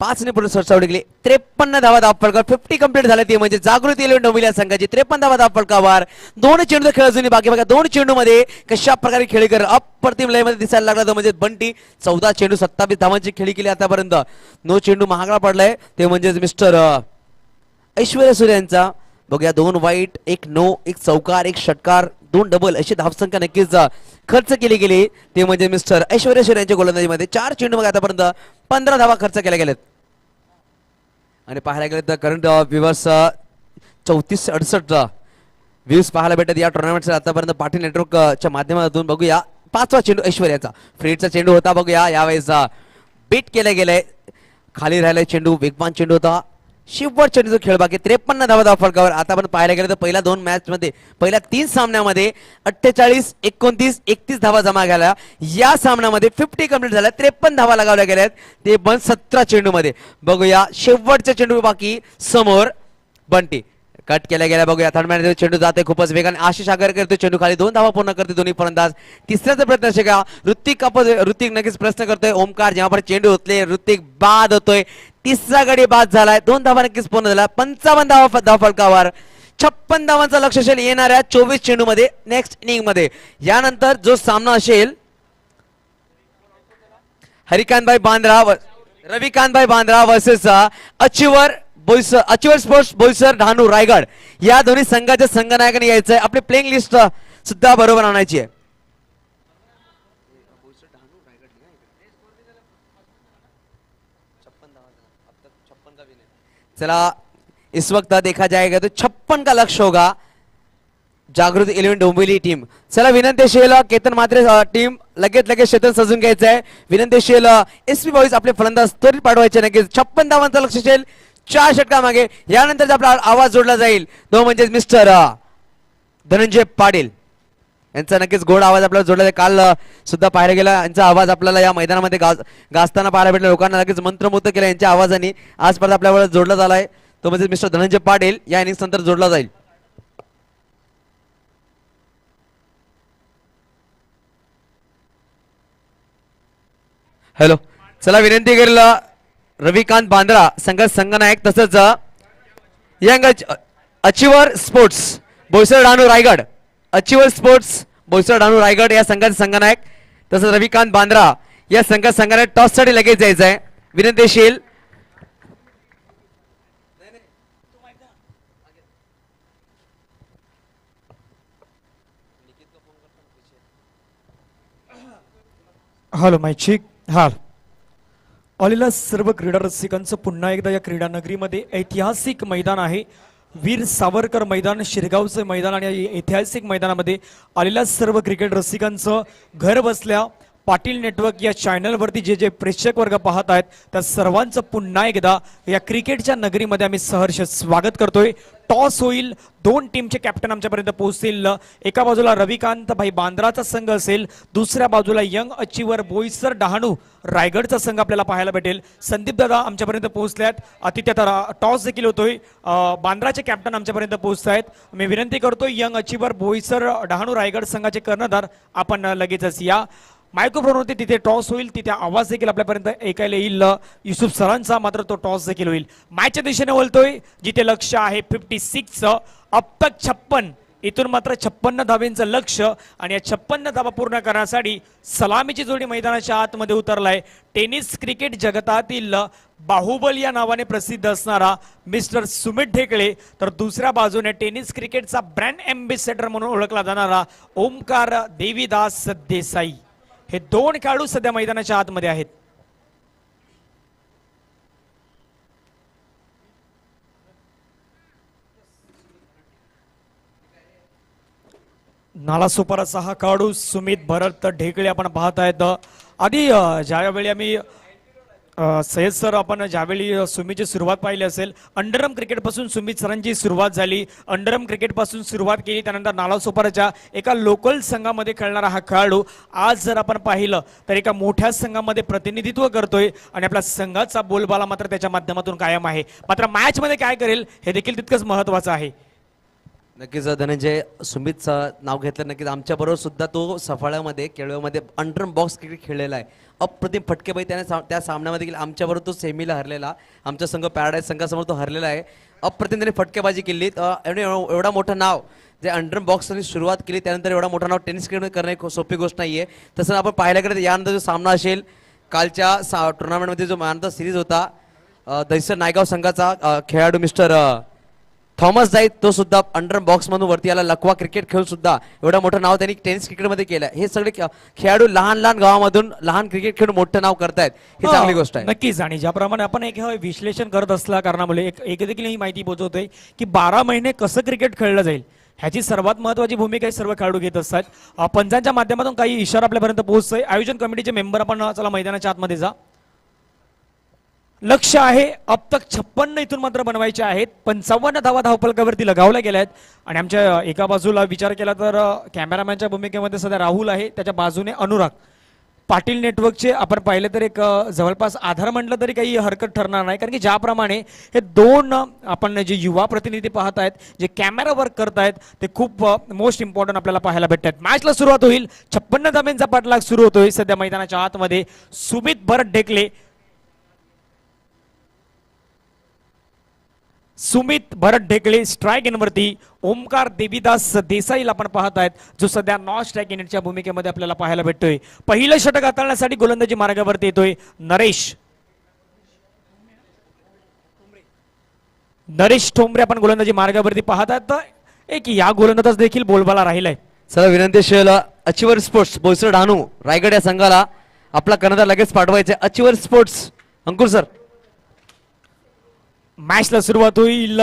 5 ने पुढे सरसावली गेली. 53 धावा धाव फलकावर 50 कंप्लीट झाले. ते म्हणजे जागृती 11 डोंबिवली या संघाची 53 धावा धाव फलकावर. 2 चेंडू खेळ अजूनही बाकी. बघा 2 चेंडू मध्ये कशा प्रकारे खेळी कर अप्रतिम लय मध्ये दिसायला लागला तो म्हणजे बंटी. 14 चेंडू 27 धावांची खेळी केली आतापर्यंत. 9 चेंडू महागडा पडलाय ते म्हणजे मिस्टर ऐश्वर्या सूर्य यांचा. बघूया 2 वाईट 1 नो 1 चौकार 1 षटकार 2 डबल अशी धावसंख्या नक्कीच खर्च केली गेली. ते म्हणजे मिस्टर ऐश्वर्या सूर्य यांच्या गोलंदाजीमध्ये. 4 चेंडू मग आतापर्यंत 15 धावा खर्च केल्या गेलेत. आणि पाहायला गेलं तर करंट व्ह्यूअर्स 3468 व्ह्यूज पाहायला भेटत या टुर्नामेंटचा आतापर्यंत. पाटील नेटवर्कच्या माध्यमातून बघूया 5वा चेंडू ऐश्वर्याचा. फ्रीडचा चेंडू होता. बघूया यावेळेस बीट केलं गेलंय. खाली राहिलाय चेंडू. वेगवान चेंडू होता. शेवट चेंडूचा खेळ बाकी. 53 धावा धाव फलकावर. आता आपण पाहायला गेलं तर पहिल्या 2 मॅच मध्ये पहिल्या 3 सामन्यामध्ये 48 29 31 धावा जमा झाल्या. या सामन्यामध्ये 50 कंप्लीट झाल्या. 53 धावा लगावल्या गेल्यात ते पण 17 चेंडू मध्ये. बघूया शेवटचा चेंडू बाकी. समोर बंटी कट केल्या गेल्या. बघूया थर्ड मॅच चेंडू जाते खूपच वेगाने. आशिष आगरकर तो चेंडू खाली 2 धावा पूर्ण करते दोन्ही फलंदाज. तिसऱ्याचा प्रयत्न असे का ऋतिक नक्कीच प्रश्न करतोय. ओमकार जेव्हा चेंडू होतले ऋतिक बाद होतोय. तिसरा गडी बाद झालाय. 2 धावा नक्कीच पूर्ण झाला. 55 धावा फलकावर. 56 धावांचा लक्ष असेल येणाऱ्या 24 चेंडू मध्ये नेक्स्ट इनिंग मध्ये. यानंतर जो सामना असेल हरिकांतभाई बांद्रा रविकांतभाई बांद्रा वर्सेस अचिवर स्पोर्ट्स बोईसर डहाणू रायगड. या दोन्ही संघाच्या संघनायकाने यायचंय. आपली प्लेइंग लिस्ट सुद्धा बरोबर आणायची आहे. चला इस वक्त देखा जाएगा तो 56 का लक्ष्य होगा जागृती 11 डोंबिवली टीम. चला विनंतीशील केतन मात्रे टीम लगेच शेतन सजून घ्यायचं आहे. विनंतीशील एसपी बॉईज आपले फलंदाज त्वरित पाठवायचे. नक्कीच 56 धावांचा लक्ष असेल 4 षटका मागे. यानंतर आपला आवाज जोडला जाईल तो म्हणजे मिस्टर धनंजय पाटील यांचा. नक्कीच गोड आवाज आपल्याला जोडला जाईल. काल सुद्धा पाहायला गेला यांचा आवाज आपल्याला या मैदानामध्ये गाजताना पाहायला भेटला. लोकांना लगेच मंत्रमुग्ध केला यांच्या आवाजाने. आज परत आपल्याला जोडला झालाय तो म्हणजे मिस्टर धनंजय पाटील. या इनिंग्स नंतर जोडला जाईल. हॅलो चला विनंती करेल रविकांत बांद्रा संघनायक तसंच young achiever sports Boisar Dahanu Raigad. Achiever sports Boisar Dahanu Raigad या संघाचे संघनायक तसंच रविकांत बांद्रा या संघाने टॉस साठी लगेच जायचं आहे. विनंतीशील हॅलो माईक हा आलेल्या सर्व क्रीडा रसिकांचं पुन्हा एकदा या क्रीडा नगरीमध्ये ऐतिहासिक मैदान आहे. वीर सावरकर मैदान शिरगावचं मैदान. आणि ऐतिहासिक मैदानामध्ये आलेल्या सर्व क्रिकेट रसिकांचं घर बसल्या पाटील नेटवर्क या चॅनलवरती जे जे प्रेक्षक वर्ग पाहत आहेत त्या सर्वांचं पुन्हा एकदा या क्रिकेटच्या नगरीमध्ये आम्ही सहर्ष स्वागत करतोय. टॉस होईल, दोन टीमचे कॅप्टन आमच्यापर्यंत पोहोचतील. एका बाजूला रविकांत भाई बांद्राचा संघ असेल, दुसऱ्या बाजूला यंग अचीवर बोईसर डहाणू रायगडचा संघ आपल्याला पाहायला भेटेल. संदीप दादा आमच्यापर्यंत पोहोचल्यात. तिथे टॉस देखील होतोय. बांद्राचे कॅप्टन आमच्यापर्यंत पोहोचत आहेत. मी विनंती करतोय यंग अचीवर बोईसर डहाणू रायगड संघाचे कर्णधार आपण लगेचच या. मायक्रोफोनवरती तिथे टॉस होईल, तिथे आवाज देखील आपल्यापर्यंत ऐकायला येईल युसुफ सरांचा. मात्र तो टॉस देखील होईल. मॅचच्या दिशेने वळतोय जिथे लक्ष आहे 56. अब तक 56. इथून मात्र 56 धावेंचं लक्ष आणि या 56 धावा पूर्ण करण्यासाठी सलामीची जोडी मैदानाच्या आतमध्ये उतरलाय. टेनिस क्रिकेट जगतातील बाहुबल या नावाने प्रसिद्ध असणारा मिस्टर सुमित ढेकळे, तर दुसऱ्या बाजूने टेनिस क्रिकेटचा ब्रँड एम्बेसेडर म्हणून ओळखला जाणारा ओमकार देवीदास देसाई. हे दोन खेळाडू सध्या मैदानाच्या आतमध्ये आहेत. नालासोपाराचा हा खेळाडू सुमित भरत ढेकळे आपण पाहत आहेत. आधी ज्यावेळी आम्ही सय्यद सर आपण ज्यावेळी सुमीची सुरुवात पाहिली असेल, अंडरम क्रिकेटपासून सुमित सरांची सुरुवात झाली. अंडरम क्रिकेटपासून सुरुवात केली, त्यानंतर नालासोपाराच्या एका लोकल संघामध्ये खेळणारा हा खेळाडू आज जर आपण पाहिलं तर एका मोठ्या संघामध्ये प्रतिनिधित्व करतोय आणि आपल्या संघाचा बोलबाला मात्र त्याच्या माध्यमातून कायम आहे. मात्र मॅचमध्ये काय करेल हे देखील तितकंच महत्वाचं आहे. नक्कीच धनंजय, सुमितचं नाव घेतलं नक्कीच. आमच्याबरोबर सुद्धा तो सफाळ्यामध्ये केळव्यामध्ये अंडरम बॉक्स क्रिकेट खेळलेला आहे. अप्रतिम फटकेबाई त्याने त्या सामन्यामध्ये गेला. आमच्याबरोबर तो सेमीला हरलेला, आमचा संघ पॅराडाईज संघासमोर तो हरलेला आहे. अप्रतिम त्याने फटकेबाजी केली. एवढा मोठं नाव जे अंडरम बॉक्सने सुरुवात केली, त्यानंतर एवढा मोठं नाव टेनिस क्रिकेट करणे खूप सोपी गोष्ट नाही आहे. तसं आपण पाहायला गेलं तर यानंतर जो सामना असेल कालच्या टुर्नामेंटमध्ये जो मॅन ऑफ द सिरीज होता, दहिसर नायगाव संघाचा खेळाडू मिस्टर थॉमस जाईत, तो सुद्धा अंडर बॉक्स मधून वरती आला. लखवा क्रिकेट खेळून सुद्धा एवढं मोठं नाव त्यांनी टेनिस क्रिकेटमध्ये केलं. हे सगळे खेळाडू लहान लहान गावामधून लहान क्रिकेट खेळून मोठं नाव करतायत, ही चांगली गोष्ट आहे. नक्कीच. आणि ज्याप्रमाणे आपण एक विश्लेषण करत असल्या कारणामुळे एक देखील ही माहिती पोहोचवतोय की 12 महिने कसं क्रिकेट खेळलं जाईल ह्याची सर्वात महत्वाची भूमिका हे सर्व खेळाडू घेत असतात. पंचांच्या माध्यमातून काही इशारा आपल्यापर्यंत पोहोचतोय. आयोजन कमिटीचे मेंबर आपण चला मैदानाच्या आतमध्ये जा. लक्ष आहे अब तक 56 इथून मात्र बनवायचे आहेत. 55 धावा धावफलकावरती लगावल्या गेल्या आहेत. आणि आमच्या एका बाजूला विचार केला तर कॅमेरामॅनच्या भूमिकेमध्ये सध्या राहुल आहे, त्याच्या बाजूने अनुराग. पाटील नेटवर्कचे आपण पाहिलं तर एक जवळपास आधार म्हटलं तरी काही हरकत ठरणार नाही, कारण की ज्याप्रमाणे हे दोन आपण जे युवा प्रतिनिधी पाहत आहेत, जे कॅमेरा वर्क करतायत, ते खूप मोस्ट इम्पॉर्टंट आपल्याला पाहायला भेटतात. मॅचला सुरुवात होईल. 56 धाब्यांचा पाठलाग सुरू होतोय सध्या मैदानाच्या आतमध्ये. सुमित भरत ढेकळे, सुमित भरत ढेकळे स्ट्राईक इनवरती. ओमकार देवीदास देसाईला आपण पाहत आहेत, जो सध्या नॉन स्ट्राईक युनिटच्या भूमिकेमध्ये आपल्याला पाहायला भेटतोय. पहिलं षटक हाताळण्यासाठी गोलंदाजी मार्गावरती येतोय नरेश ठोंबरे आपण गोलंदाजी मार्गावरती पाहतात. एक या गोलंदाज देखील बोलबाला राहिलाय. चला विनंती असेल अचिवर स्पोर्ट्स बोईसर डहाणू रायगड या संघाला आपला कर्णधार लगेच पाठवायचे. अचिवर स्पोर्ट्स अंकुर सर. मॅचला सुरुवात होईल.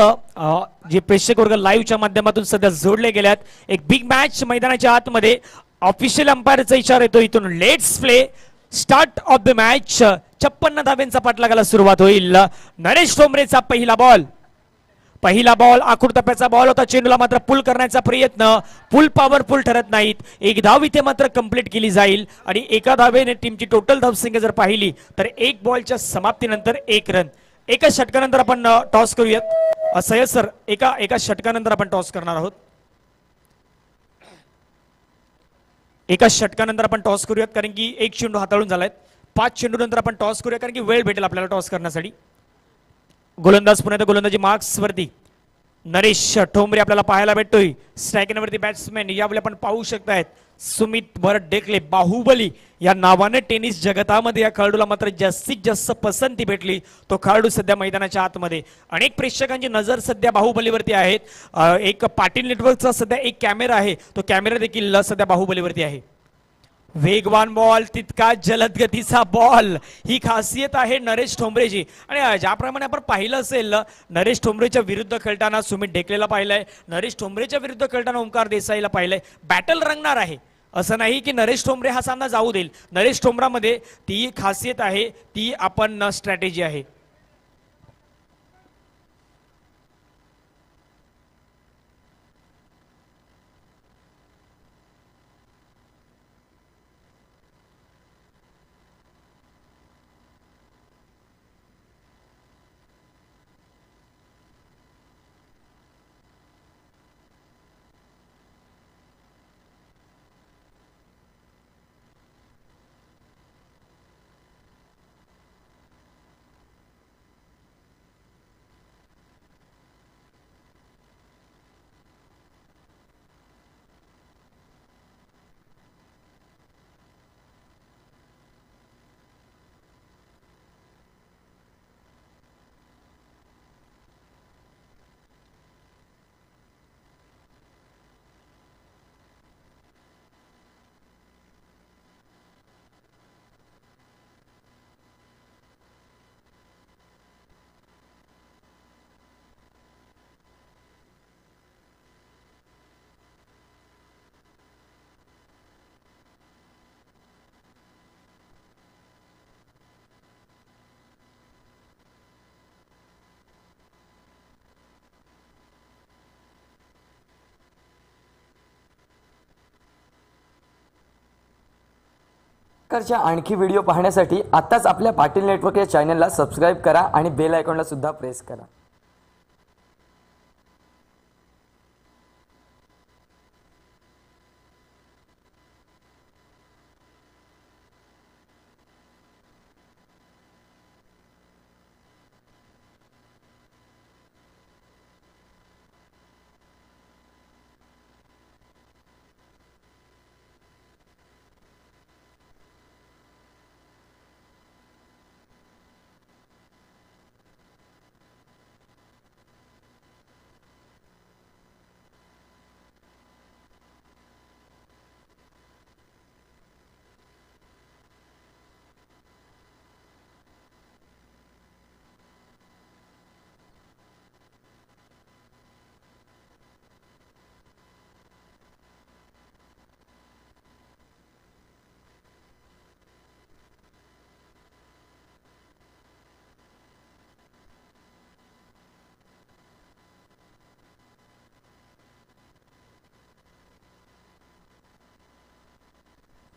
जे प्रेक्षक वर्ग लाईव्हच्या माध्यमातून सध्या जोडले गेल्यात. एक बिग मॅच मैदानाच्या आतमध्ये. ऑफिशियल अंपायरचा इशारा येतो इथून. Let's play start of the match. 56 धाब्यांचा पाठलागाला सुरुवात होईल. नरेश ठोंबरेचा पहिला बॉल आखूड टप्प्याचा बॉल होता. चेंडूला मात्र पुल करण्याचा प्रयत्न, पुल पॉवरफुल ठरत नाहीत. एक धाव इथे मात्र कंप्लीट केली जाईल आणि एका धावेने टीमची टोटल धावसंख्या जर पाहिली तर एक बॉलच्या समाप्तीनंतर 1 रन. एका षटकानंतर आपण टॉस करूयात. सय्यद सर, एका षटकानंतर आपण टॉस करणार आहोत. एका षटकानंतर आपण टॉस करूयात, कारण की एक चेंडू हाताळून झालाय. 5 चेंडू नंतर आपण टॉस करूया, कारण की वेळ भेटेल आपल्याला टॉस करण्यासाठी. गोलंदाज पुन्हा गोलंदाजी मार्क्स वरती नरेश ठोंबरे आपल्याला पाहायला भेटतोय. स्ट्रायकरवरती बॅट्समॅन यावेळी आपण पाहू शकतायत सुमित भरत ढेकळे. बाहुबली या नावाने टेनिस जगतामध्ये या खेळाडूला मात्र जास्तीत जास्त पसंती भेटली. तो खेळाडू सध्या मैदानाच्या आतमध्ये. अनेक प्रेक्षकांची नजर सध्या बाहुबलीवरती आहेत. एक पाटील नेटवर्कचा सध्या एक कॅमेरा आहे, तो कॅमेरा देखील सध्या बाहुबलीवरती आहे. वेगवान बॉल, तितका जलद गतीचा बॉल, ही खासियत आहे नरेश ठोंबरेची. आणि ज्याप्रमाणे आपण पाहिलं असेल, नरेश ठोंबरेच्या विरुद्ध खेळताना सुमित ढेकलेला पाहिलंय, नरेश ठोंबरेच्या विरुद्ध खेळताना ओमकार देसाईला पाहिलंय. बॅटल रंगणार आहे. असं नाही की नरेश ठोंबरे हा सामना जाऊ देईल. नरेश ठोंबरामध्ये ती खासियत आहे, ती आपण स्ट्रॅटेजी आहे. प्रकारच्या आणखी व्हिडिओ पाहण्यासाठी आताच आपल्या पाटील नेटवर्क या चॅनलला सबस्क्राईब करा आणि बेल आयकॉनला सुद्धा प्रेस करा.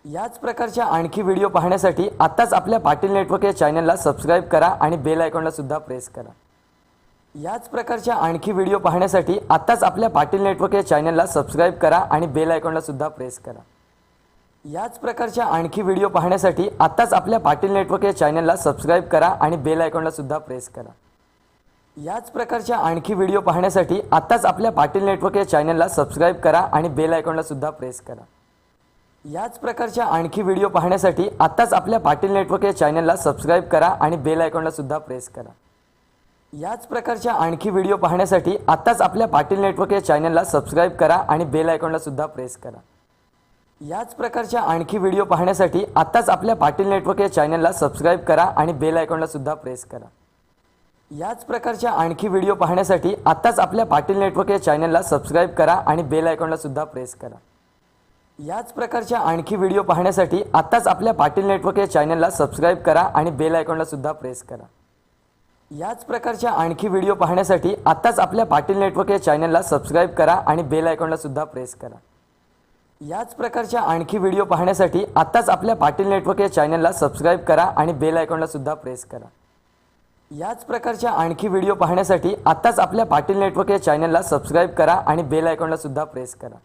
याच प्रकारच्या आणखी व्हिडिओ पाहण्यासाठी आताच आपल्या पाटील नेटवर्क या चॅनलला सबस्क्राईब करा आणि बेल आयकॉनला सुद्धा प्रेस करा. याच प्रकारच्या आणखी व्हिडिओ पाहण्यासाठी आताच आपल्या पाटील नेटवर्क या चॅनलला सबस्क्राईब करा आणि बेल आयकॉनला सुद्धा प्रेस करा. याच प्रकारच्या आणखी व्हिडिओ पाहण्यासाठी आताच आपल्या पाटील नेटवर्क या चॅनलला सबस्क्राईब करा आणि बेल आयकॉनला सुद्धा प्रेस करा. याच प्रकारच्या आणखी व्हिडिओ पाहण्यासाठी आताच आपल्या पाटील नेटवर्क या चॅनलला सबस्क्राईब करा आणि बेल आयकॉनला सुद्धा प्रेस करा. याच प्रकारच्या आणखी व्हिडिओ पाहण्यासाठी आताच आपल्या पाटील नेटवर्क या चॅनलला सबस्क्राईब करा आणि बेल आयकॉनला सुद्धा प्रेस करा. याच प्रकारच्या आणखी व्हिडिओ पाहण्यासाठी आताच आपल्या पाटील नेटवर्क या चॅनलला सबस्क्राईब करा आणि बेल आयकॉनला सुद्धा प्रेस करा. याच प्रकारच्या आणखी व्हिडिओ पाहण्यासाठी आताच आपल्या पाटील नेटवर्क या चॅनलला सबस्क्राईब करा आणि बेल आयकॉनला सुद्धा प्रेस करा. याच प्रकारच्या आणखी व्हिडिओ पाहण्यासाठी आताच आपल्या पाटील नेटवर्क या चॅनलला सबस्क्राईब करा आणि बेल आयकॉनला सुद्धा प्रेस करा. याच प्रकारच्या आणखी व्हिडिओ पाहण्यासाठी आताच आपल्या पाटील नेटवर्क या चॅनलला सबस्क्राईब करा आणि बेल आयकॉनला सुद्धा प्रेस करा. याच प्रकारच्या आणखी व्हिडिओ पाहण्यासाठी आताच आपल्या पाटील नेटवर्क या चॅनलला सबस्क्राईब करा आणि बेल आयकॉनला सुद्धा प्रेस करा. याच प्रकारच्या आणखी व्हिडिओ पाहण्यासाठी आताच आपल्या पाटील नेटवर्क या चॅनलला सबस्क्राईब करा आणि बेल आयकॉनला सुद्धा प्रेस करा. याच प्रकारच्या आणखी व्हिडिओ पाहण्यासाठी आताच आपल्या पाटील नेटवर्क या चॅनलला सबस्क्राईब करा आणि बेल आयकॉनला सुद्धा प्रेस करा.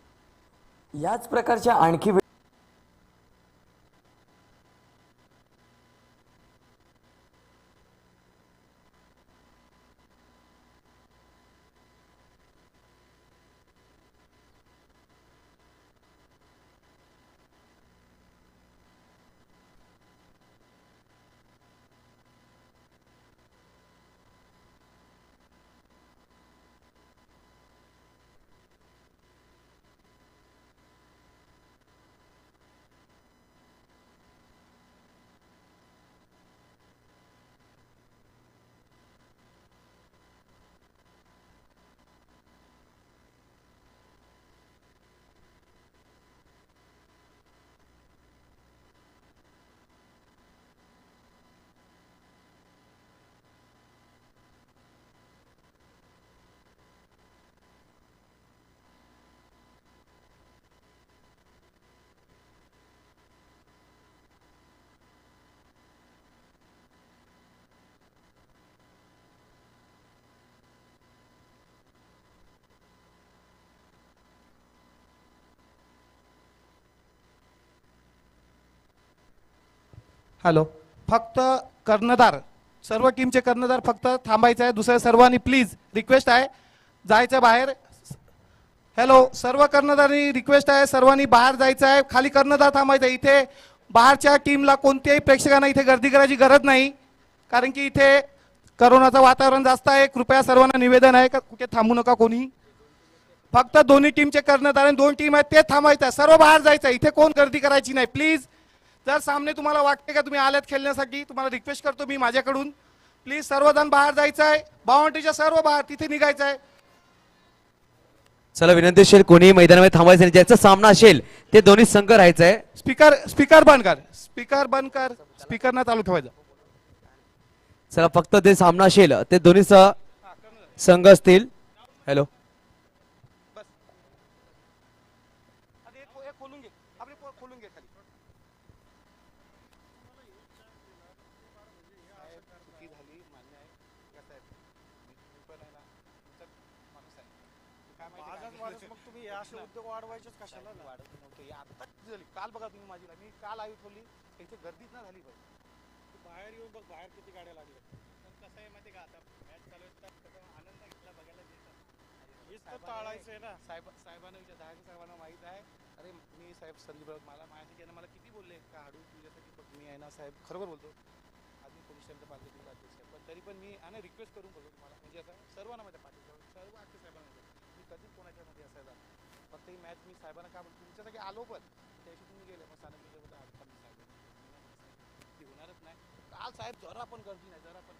याच प्रकारच्या आणखी हॅलो. फक्त कर्णधार, सर्व टीमचे कर्णधार फक्त थांबायचं आहे. दुसऱ्या सर्वांनी प्लीज रिक्वेस्ट आहे जायचं बाहेर. हॅलो, सर्व कर्णधारांनी रिक्वेस्ट आहे, सर्वांनी बाहेर जायचं आहे. खाली कर्णधार थांबायचं आहे. इथे बाहेरच्या टीमला कोणत्याही प्रेक्षकांना इथे गर्दी करायची गरज नाही, कारण की इथे करोनाचं वातावरण जास्त आहे. कृपया सर्वांना निवेदन आहे का कुठे थांबू नका कोणी. फक्त दोन्ही टीमचे कर्णधार आणि 2 टीम आहेत ते थांबायचं आहे. सर्व बाहेर जायचं आहे. इथे कोण गर्दी करायची नाही प्लीज. जर सामने तुम्हाला वाटते का तुम्ही आल्यात खेळण्यासाठी, तुम्हाला रिक्वेस्ट करतो मी माझ्याकडून, प्लीज सर्वजण बाहेर जायचं आहे. बाउंड्रीच्या सर्व बाहेर तिथे निघायचं आहे. चला विनंती असेल कोणी मैदानामध्ये थांबायचं नाही. ज्याचा सामना असेल ते दोन्ही संघ राहायचं आहे. स्पीकर बंद कर, स्पीकर बंद कर, स्पीकर ना चालू ठेवायचं. चला फक्त ते सामना असेल ते दोन्ही संघ असतील. हॅलो, खोलून घे, आपले खोलून घे खाली. चुकी झाली मान्य आहे. कसं आहे मी पण आहे ना तुमचा माणूस आहे. काय माहिती मग तुम्ही असे उद्योग वाढवायचेच कशाला? वाढवत नव्हतं. हे आत्ताच झाली. काल बघा तुम्ही माझी मी काल आई ठेवली इथे गर्दीच ना झाली पाहिजे. बाहेर येऊन बघ बाहेर किती गाड्या लागल्या. पण कसं आहे माहिती का, आता मॅच चालू आहे तर आनंद घेतला बघायला येतात. हेच तर टाळायचं आहे ना. साहेबांना विचार, साहेबांना माहीत आहे. अरे मी साहेब संदीप मला माझ्यासाठी मला किती बोलले का हाडू तुझ्यासाठी बघ मी आहे ना साहेब, खरोबर बोलतो. आज मी पोलीस स्टेशनच्या पार्टीला अध्यक्ष आहे, पण तरी पण मी आणि रिक्वेस्ट करून बोलतो तुम्हाला, म्हणजे आता सर्वांना माझ्या पाठीवर सर्व आजच्या साहेबांना मी कधीच कोणाच्यामध्ये असायला फक्त ही मॅच मी साहेबांना का तुमच्यासाठी आलो, पण त्याशी तुम्ही गेले मग सांगितलं होतं आज पण साहेब ती होणारच नाही. काल साहेब जरा पण गर्दी नाही, जरा पण.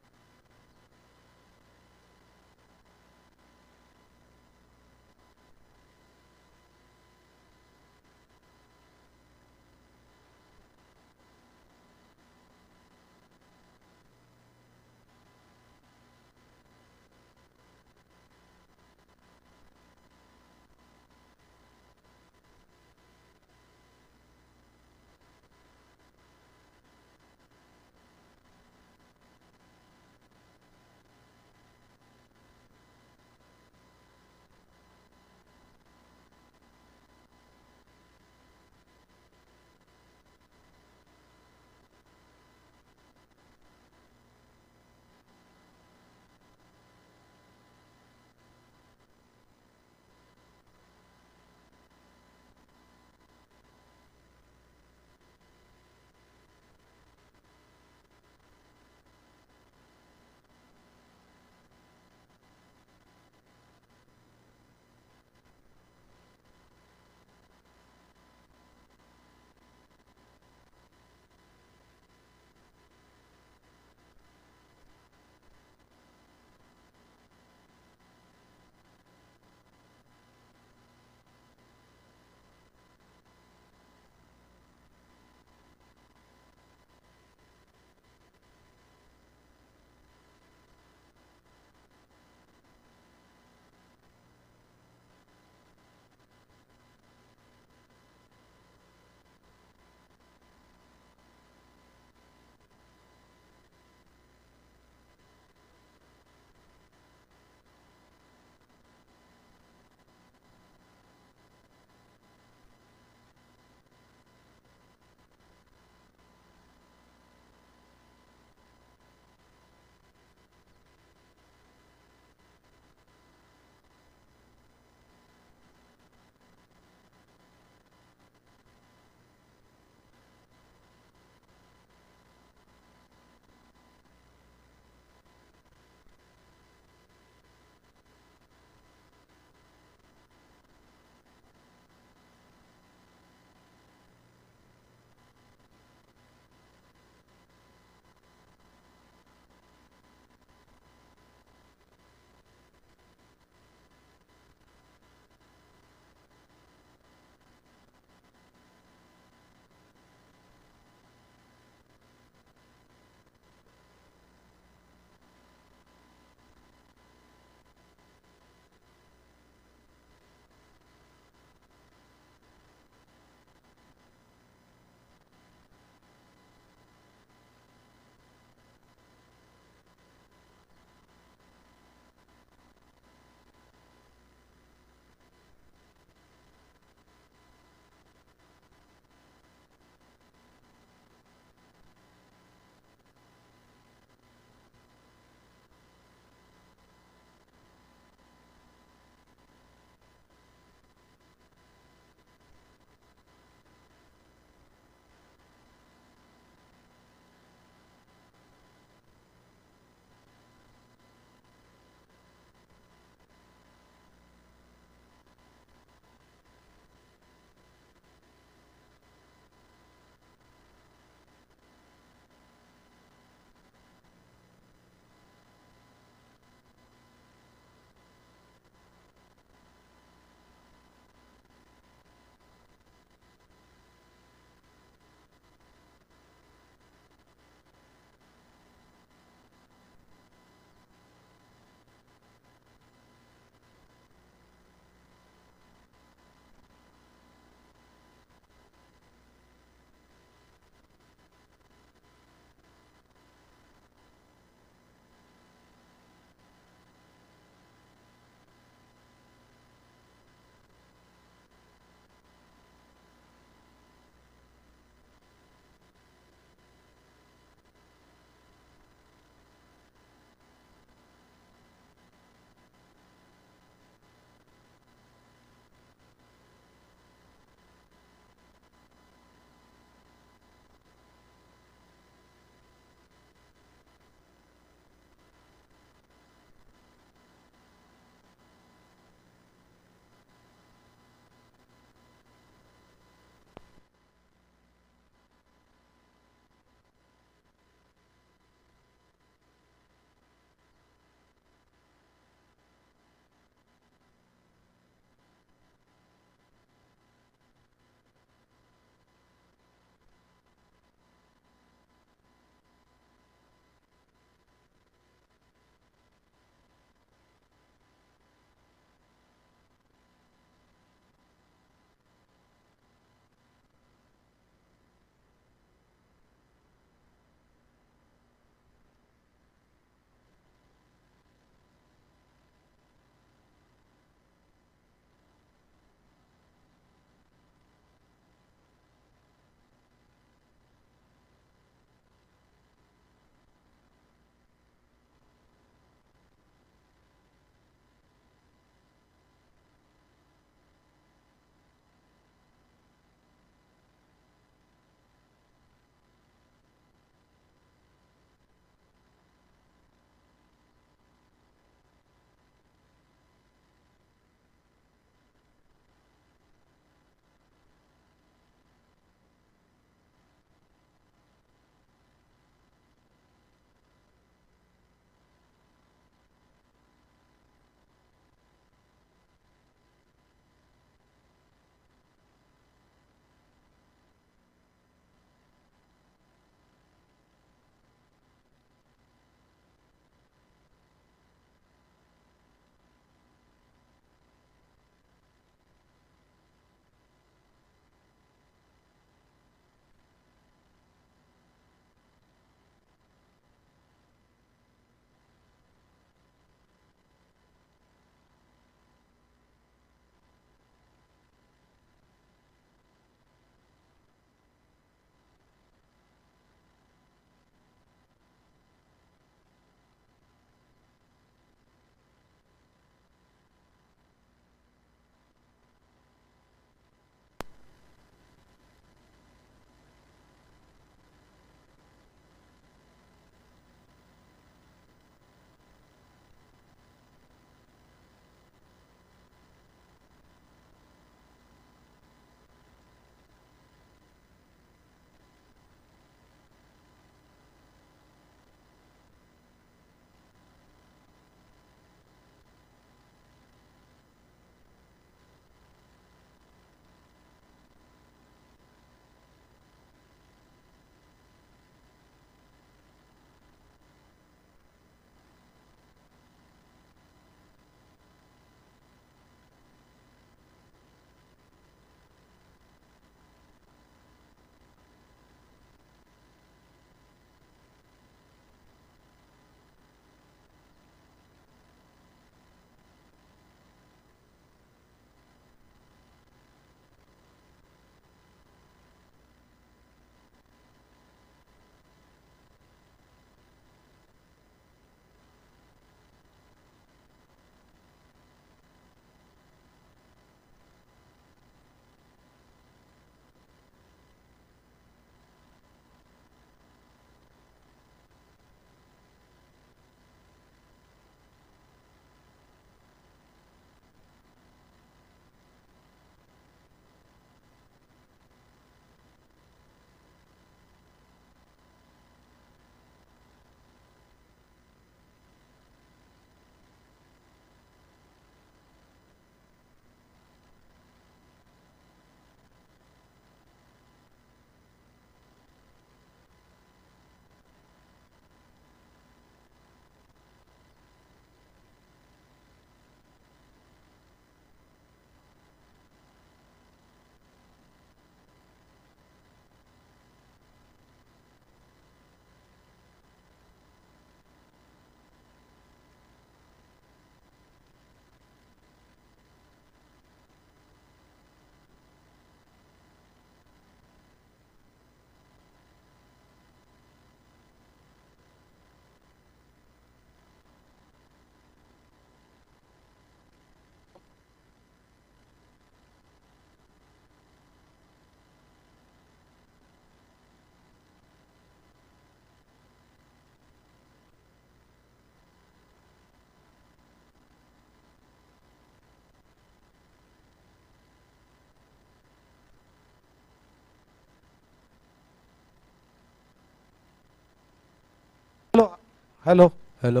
हॅलो हॅलो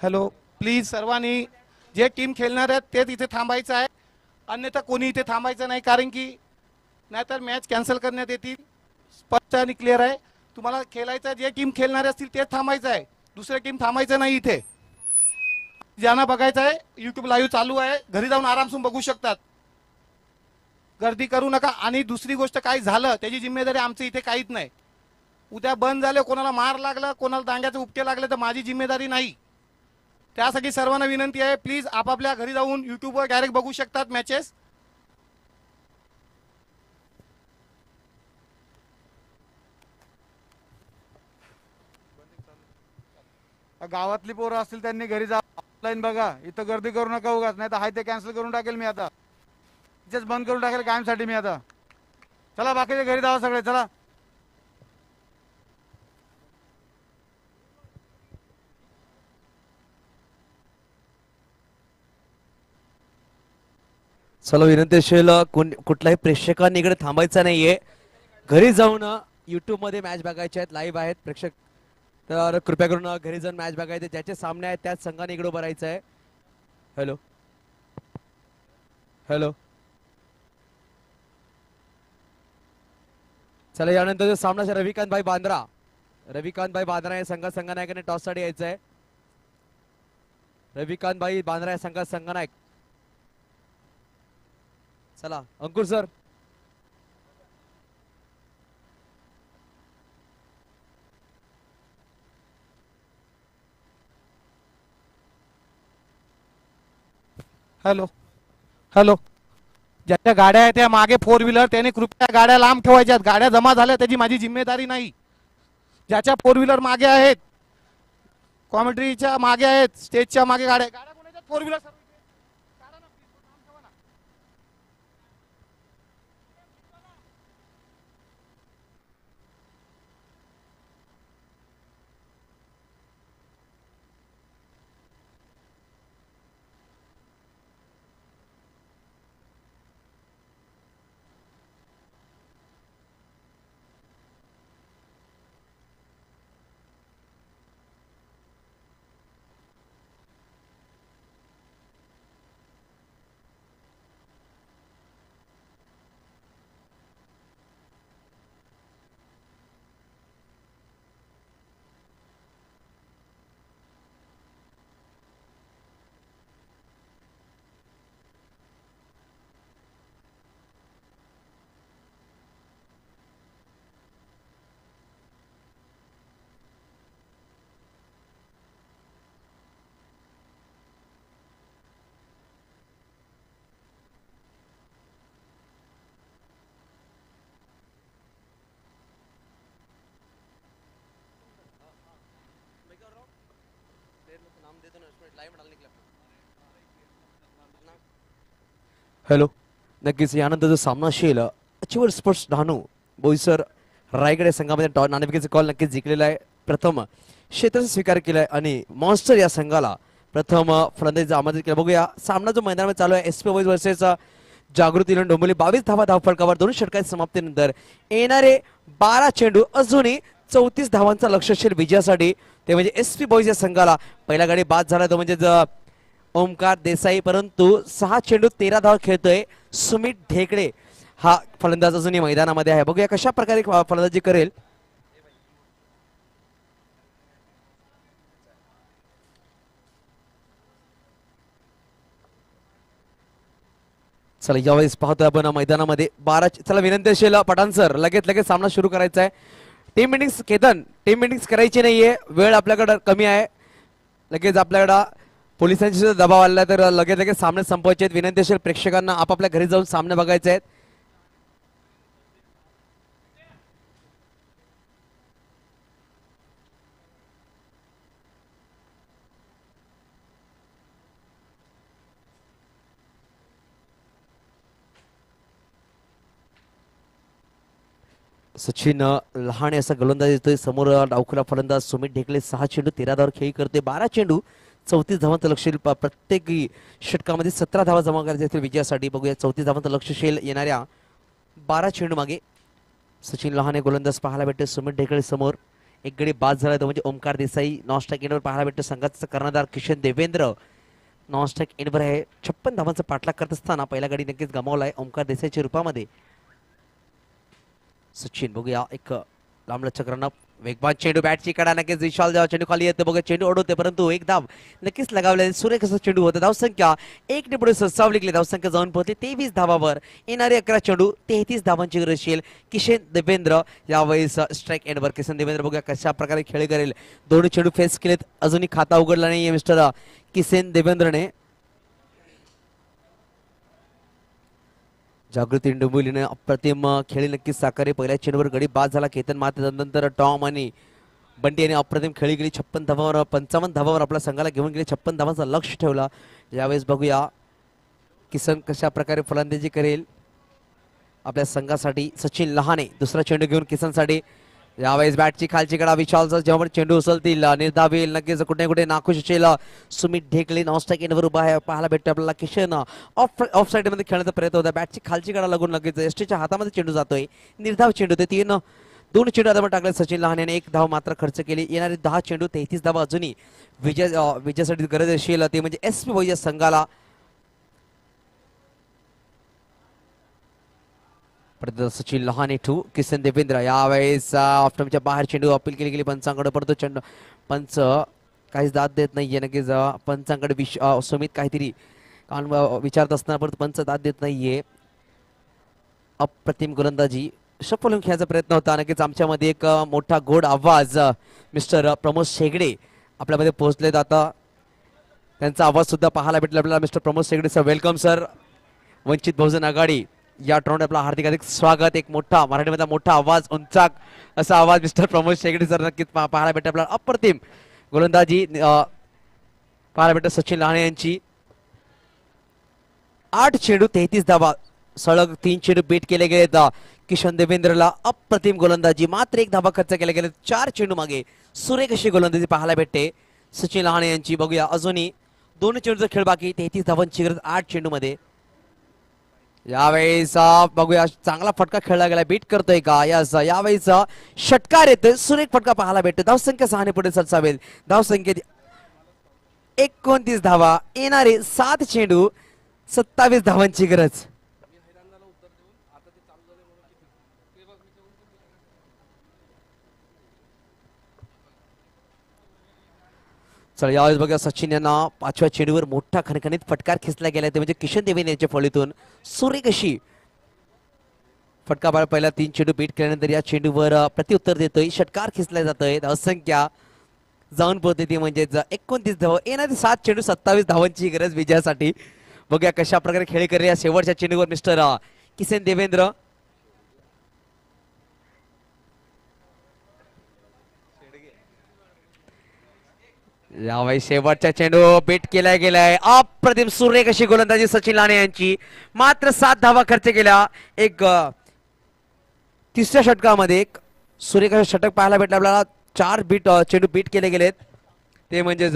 हॅलो प्लीज सर्वांनी जे टीम खेळणार आहेत तेच इथे थांबायचं आहे, अन्यथा कोणी इथे थांबायचं नाही, कारण की नाहीतर मॅच कॅन्सल करण्यात येतील. स्पष्ट आणि क्लिअर आहे. तुम्हाला खेळायचं आहे, जे टीम खेळणारे असतील तेच थांबायचं आहे, दुसरे टीम थांबायचं नाही. इथे ज्यांना बघायचं आहे यूट्यूब लाईव्ह चालू आहे, घरी जाऊन आरामसून बघू शकतात. गर्दी करू नका. आणि दुसरी गोष्ट, काय झालं त्याची जिम्मेदारी आमची इथे काहीच नाही. उद्या बंद झाले, कोणाला मार लागला, कोणाला दांड्याचे उपटे लागले तर माझी जिम्मेदारी नाही. त्यासाठी सर्वांना विनंती आहे, प्लीज आपापल्या घरी जाऊन यूट्यूबवर डायरेक्ट बघू शकतात मॅचेस. गावातली पोरं असतील त्यांनी घरी जा, ऑफलाईन बघा. इथं गर्दी करू नका उगाच, नाही तर हाय ते कॅन्सल करून टाकेल मी आता. इथेच बंद करून टाकेल कायमसाठी मी आता. चला बाकीचे घरी जावा सगळे, चला. चला विनंती असेल कुठल्याही प्रेक्षकांनी इकडे थांबायचं नाहीये, घरी जाऊन युट्यूब मध्ये मॅच बघायचे आहेत, लाईव्ह आहेत प्रेक्षक, तर कृपया करून घरी जाऊन मॅच बघायचे. ज्याचे सामने आहेत त्याच संघाने इकडे उभं राहायचं आहे. हॅलो हॅलो चला यानंतर जो सामना आहे रविकांत भाई बांद्रा या संघनायकाने टॉस साठी यायचं आहे. रविकांत भाई बांद्रा या संघनायक. चला अंकुर सर. हॅलो हॅलो ज्याच्या गाड्या आहेत त्या मागे 4 व्हीलर, त्याने कृपया गाड्या लांब ठेवायच्यात. गाड्या जमा झाल्या त्याची माझी जिम्मेदारी नाही. ज्याच्या 4 व्हीलर मागे आहेत, कॉमेंट्रीच्या मागे आहेत, स्टेजच्या मागे गाड्या कोणाच्या 4 व्हीलर हॅलो नक्कीच यानंतर जो सामना असेल अचिवर स्पोर्ट्स डहाणू बोईसर रायगड या संघामध्ये नाणेफेकीचा कॉल नक्कीच जिंकलेला आहे. प्रथम क्षेत्राचा स्वीकार केलाय आणि मॉन्स्टर या संघाला प्रथम फलंदाजी आमंत्रित केलं. बघूया सामना जो मैदानामध्ये चालू आहे एसपी बॉईज वर्सेस जागृती डोंबिवली. 22 धावा धावफलकावर 2 षटकांच्या समाप्तीनंतर येणारे 12 चेंडू अजूनही 34 धावांचा लक्ष्य असेल विजयासाठी. ते म्हणजे एसपी बॉईज या संघाला पहिला गाडी बाद झाला तो म्हणजे ओमकार देसाई, परंतु 6 चेंडू 13 धावा खेळतोय सुमित ढेकळे हा फलंदाज अजूनही मैदानामध्ये आहे. बघूया कशा प्रकारे फलंदाजी करेल. चला यावेळेस पाहतोय आपण मैदानामध्ये 12. चला विनंती असेल पठाण सर लगेच सामना सुरू करायचा आहे. Team meetings Ketan team meetings करायची नाहीये, वेळ आपल्याकडे कमी आहे. लगेच आपल्याकडे पोलिसांची सुद्धा दबाव आला तर लगेच सामने संपवायचे आहेत. विनंती असेल प्रेक्षकांना आपापल्या घरी जाऊन सामने बघायचे आहेत. सचिन लहाने असा गोलंदाज येतोय समोर. डावखुरा फलंदाज सुमित ढेकळे 6 चेंडू 13 धावावर खेळी करते. 12 चेंडू 34 धावांचं लक्ष प्रत्येक षटकामध्ये 17 धावा जमा करायचे असतील विजयासाठी. बघूया 34 धावांचं लक्ष शेल येणाऱ्या 12 चेंडू मागे. सचिन लहाने गोलंदाज पाहायला भेटते. सुमित ढेकळे समोर एक गडी बाद झाला तो म्हणजे ओमकार देसाई. नॉनस्ट्राईक एंडवर पाहायला भेटतो संघाचा कर्णधार किशन देवेंद्र. नॉनस्ट्राईक एंडवर आहे 56 धावांचा पाठलाग करत असताना पहिला गडी नक्कीच गमावलाय ओमकार देसाईच्या रूपामध्ये. सचिन बघूया एक लांबलचक रन वेगवान चेंडू बॅटची कडा नक्कीच विशाल जेव्हा चेंडू खाली येतो बघा चेंडू ओढवते परंतु एक धाव नक्कीच लगावले. सुरेख असं चेंडू होतं. धावसंख्या एक ने पुढे सरसावली गेली. धावसंख्या जाऊन पोहोचली 23 धावावर. येणारे 11 चेंडू 33 धावांची गरज असेल. किशन देवेंद्र यावेळेस स्ट्राईक एंडवर. किशन देवेंद्र बघूया कशा प्रकारे खेळ करेल. दोन्ही चेंडू फेस केलेत. अजूनही खाता उघडला नाहीये मिस्टर किशन देवेंद्रने. जागृती डोंबिवलीने अप्रतिम खेळी नक्कीच साकारली. पहिल्या चेंडूवर गडी बाद झाला केतन माते. नंतर टॉम आणि बंटी यांनी अप्रतिम खेळी गेली. 56 धावावर 55 धावावर आपल्या संघाला घेऊन गेले. 56 धावांचा लक्ष ठेवला. यावेळेस बघूया किसन कशा प्रकारे फलंदाजी करेल आपल्या संघासाठी. सचिन लहाने दुसरा चेंडू घेऊन किसनसाठी. यावेळेस बॅटची खालची कडा विशालचा जेव्हा चेंडू उचलतील निर्धावेल नक्कीच कुठे कुठे नाखुश असेल. सुमित ढेकले नॉनस्ट्राईक एंडवर उभा आहे. पाहायला भेटतो आपल्याला किशन ऑफ साईड मध्ये खेळण्याचा प्रयत्न होता. बॅटची खालची कडा लागून लगेच एसटीच्या हातामध्ये चेंडू जातोय. निर्धाव चेंडू ते दोन चेंडू आता टाकले सचिन लहाने. एक धाव मात्र खर्च केली. येणारे 10 चेंडू 33 धावा अजूनही विजयासाठी गरज असेल ते म्हणजे एसपी वैद्य संघाला. सचिन लहाने टू किसन देवेंद्र. यावेळेस ऑफ्टमच्या बाहेर चेंडू अपील केली गेली. पंचांकडे पडतो चेंडू. पंच काहीच दाद देत नाहीये. नक्कीच पंचांकडे सुमित काहीतरी कान विचारत असणार परंतु पंच दाद देत नाहीये. अप्रतिम गोलंदाजी सफल होऊन खेळायचा प्रयत्न होता. नक्कीच आमच्यामध्ये एक मोठा गोड आवाज मिस्टर प्रमोद शेगडे आपल्यामध्ये पोहोचलेत. आता त्यांचा आवाज सुद्धा पाहायला भेटला आपल्याला. Mister Pramod Shegade sir welcome sir. Vanchit Bahujan Aghadi या टोर्नामेंट आपला हार्दिक स्वागत. एक मोठा मराठीमध्ये मोठा आवाज उंचाक असा आवाज मिस्टर प्रमोद शेगडे सर नक्कीच पाहायला भेटला आपल्याला. अप्रतिम गोलंदाजी पाहायला भेटत सचिन लहाने यांची. 8 चेंडू 33 धावा सलग 3 चेंडू बीट केले गेलेत. किशन देवेंद्रला अप्रतिम गोलंदाजी मात्र 1 धावा खर्च केला गेले. 4 चेंडू मागे सुरेख अशी गोलंदाजी पाहायला भेटते सचिन लहाने यांची. बघूया अजूनही 2 चेंडूचा खेळ बाकी. 33 धावांची गरज 8 चेंडू मध्ये. यावेळेस बघूया चांगला फटका खेळला गेला. बीट करतोय का यावेळेस षटकार येतोय. सुरेख फटका पाहायला भेटतो. धावसंख्या 6 ने पुढे सरसावेल. धावसंख्येत 29 धावा. येणारे 7 चेंडू 27 धावांची गरज. चला यावेळेस बघा सचिन यांना 5व्या चेंडूवर मोठा खणखणीत फटकार खेचला गेला ते म्हणजे किशन देवेंद्र यांच्या फळीतून. सुरेख अशी फटका पहिला 3 चेंडू बीट केल्यानंतर या चेंडूवर प्रत्युत्तर देतोय. षटकार खेचला जातोय. धावसंख्या जाऊन पोहोचते ती म्हणजे 29 धावा. येणारे 7 चेंडू 27 धावांची गरज विजयासाठी. बघूया कशा प्रकारे खेळी करेल या शेवटच्या चेंडूवर मिस्टर किशन देवेंद्र. यावेळी शेवटचा चेंडू बीट केला गेलाय. अप्रतिम सुरेख अशी गोलंदाजी सचिन लाने यांची. मात्र 7 धावा खर्च केल्या. एक तिसऱ्या षटकामध्ये एक सुरेख षटक पाहायला भेटलं आपल्याला. 4 चेंडू बीट केले गेलेत ते म्हणजेच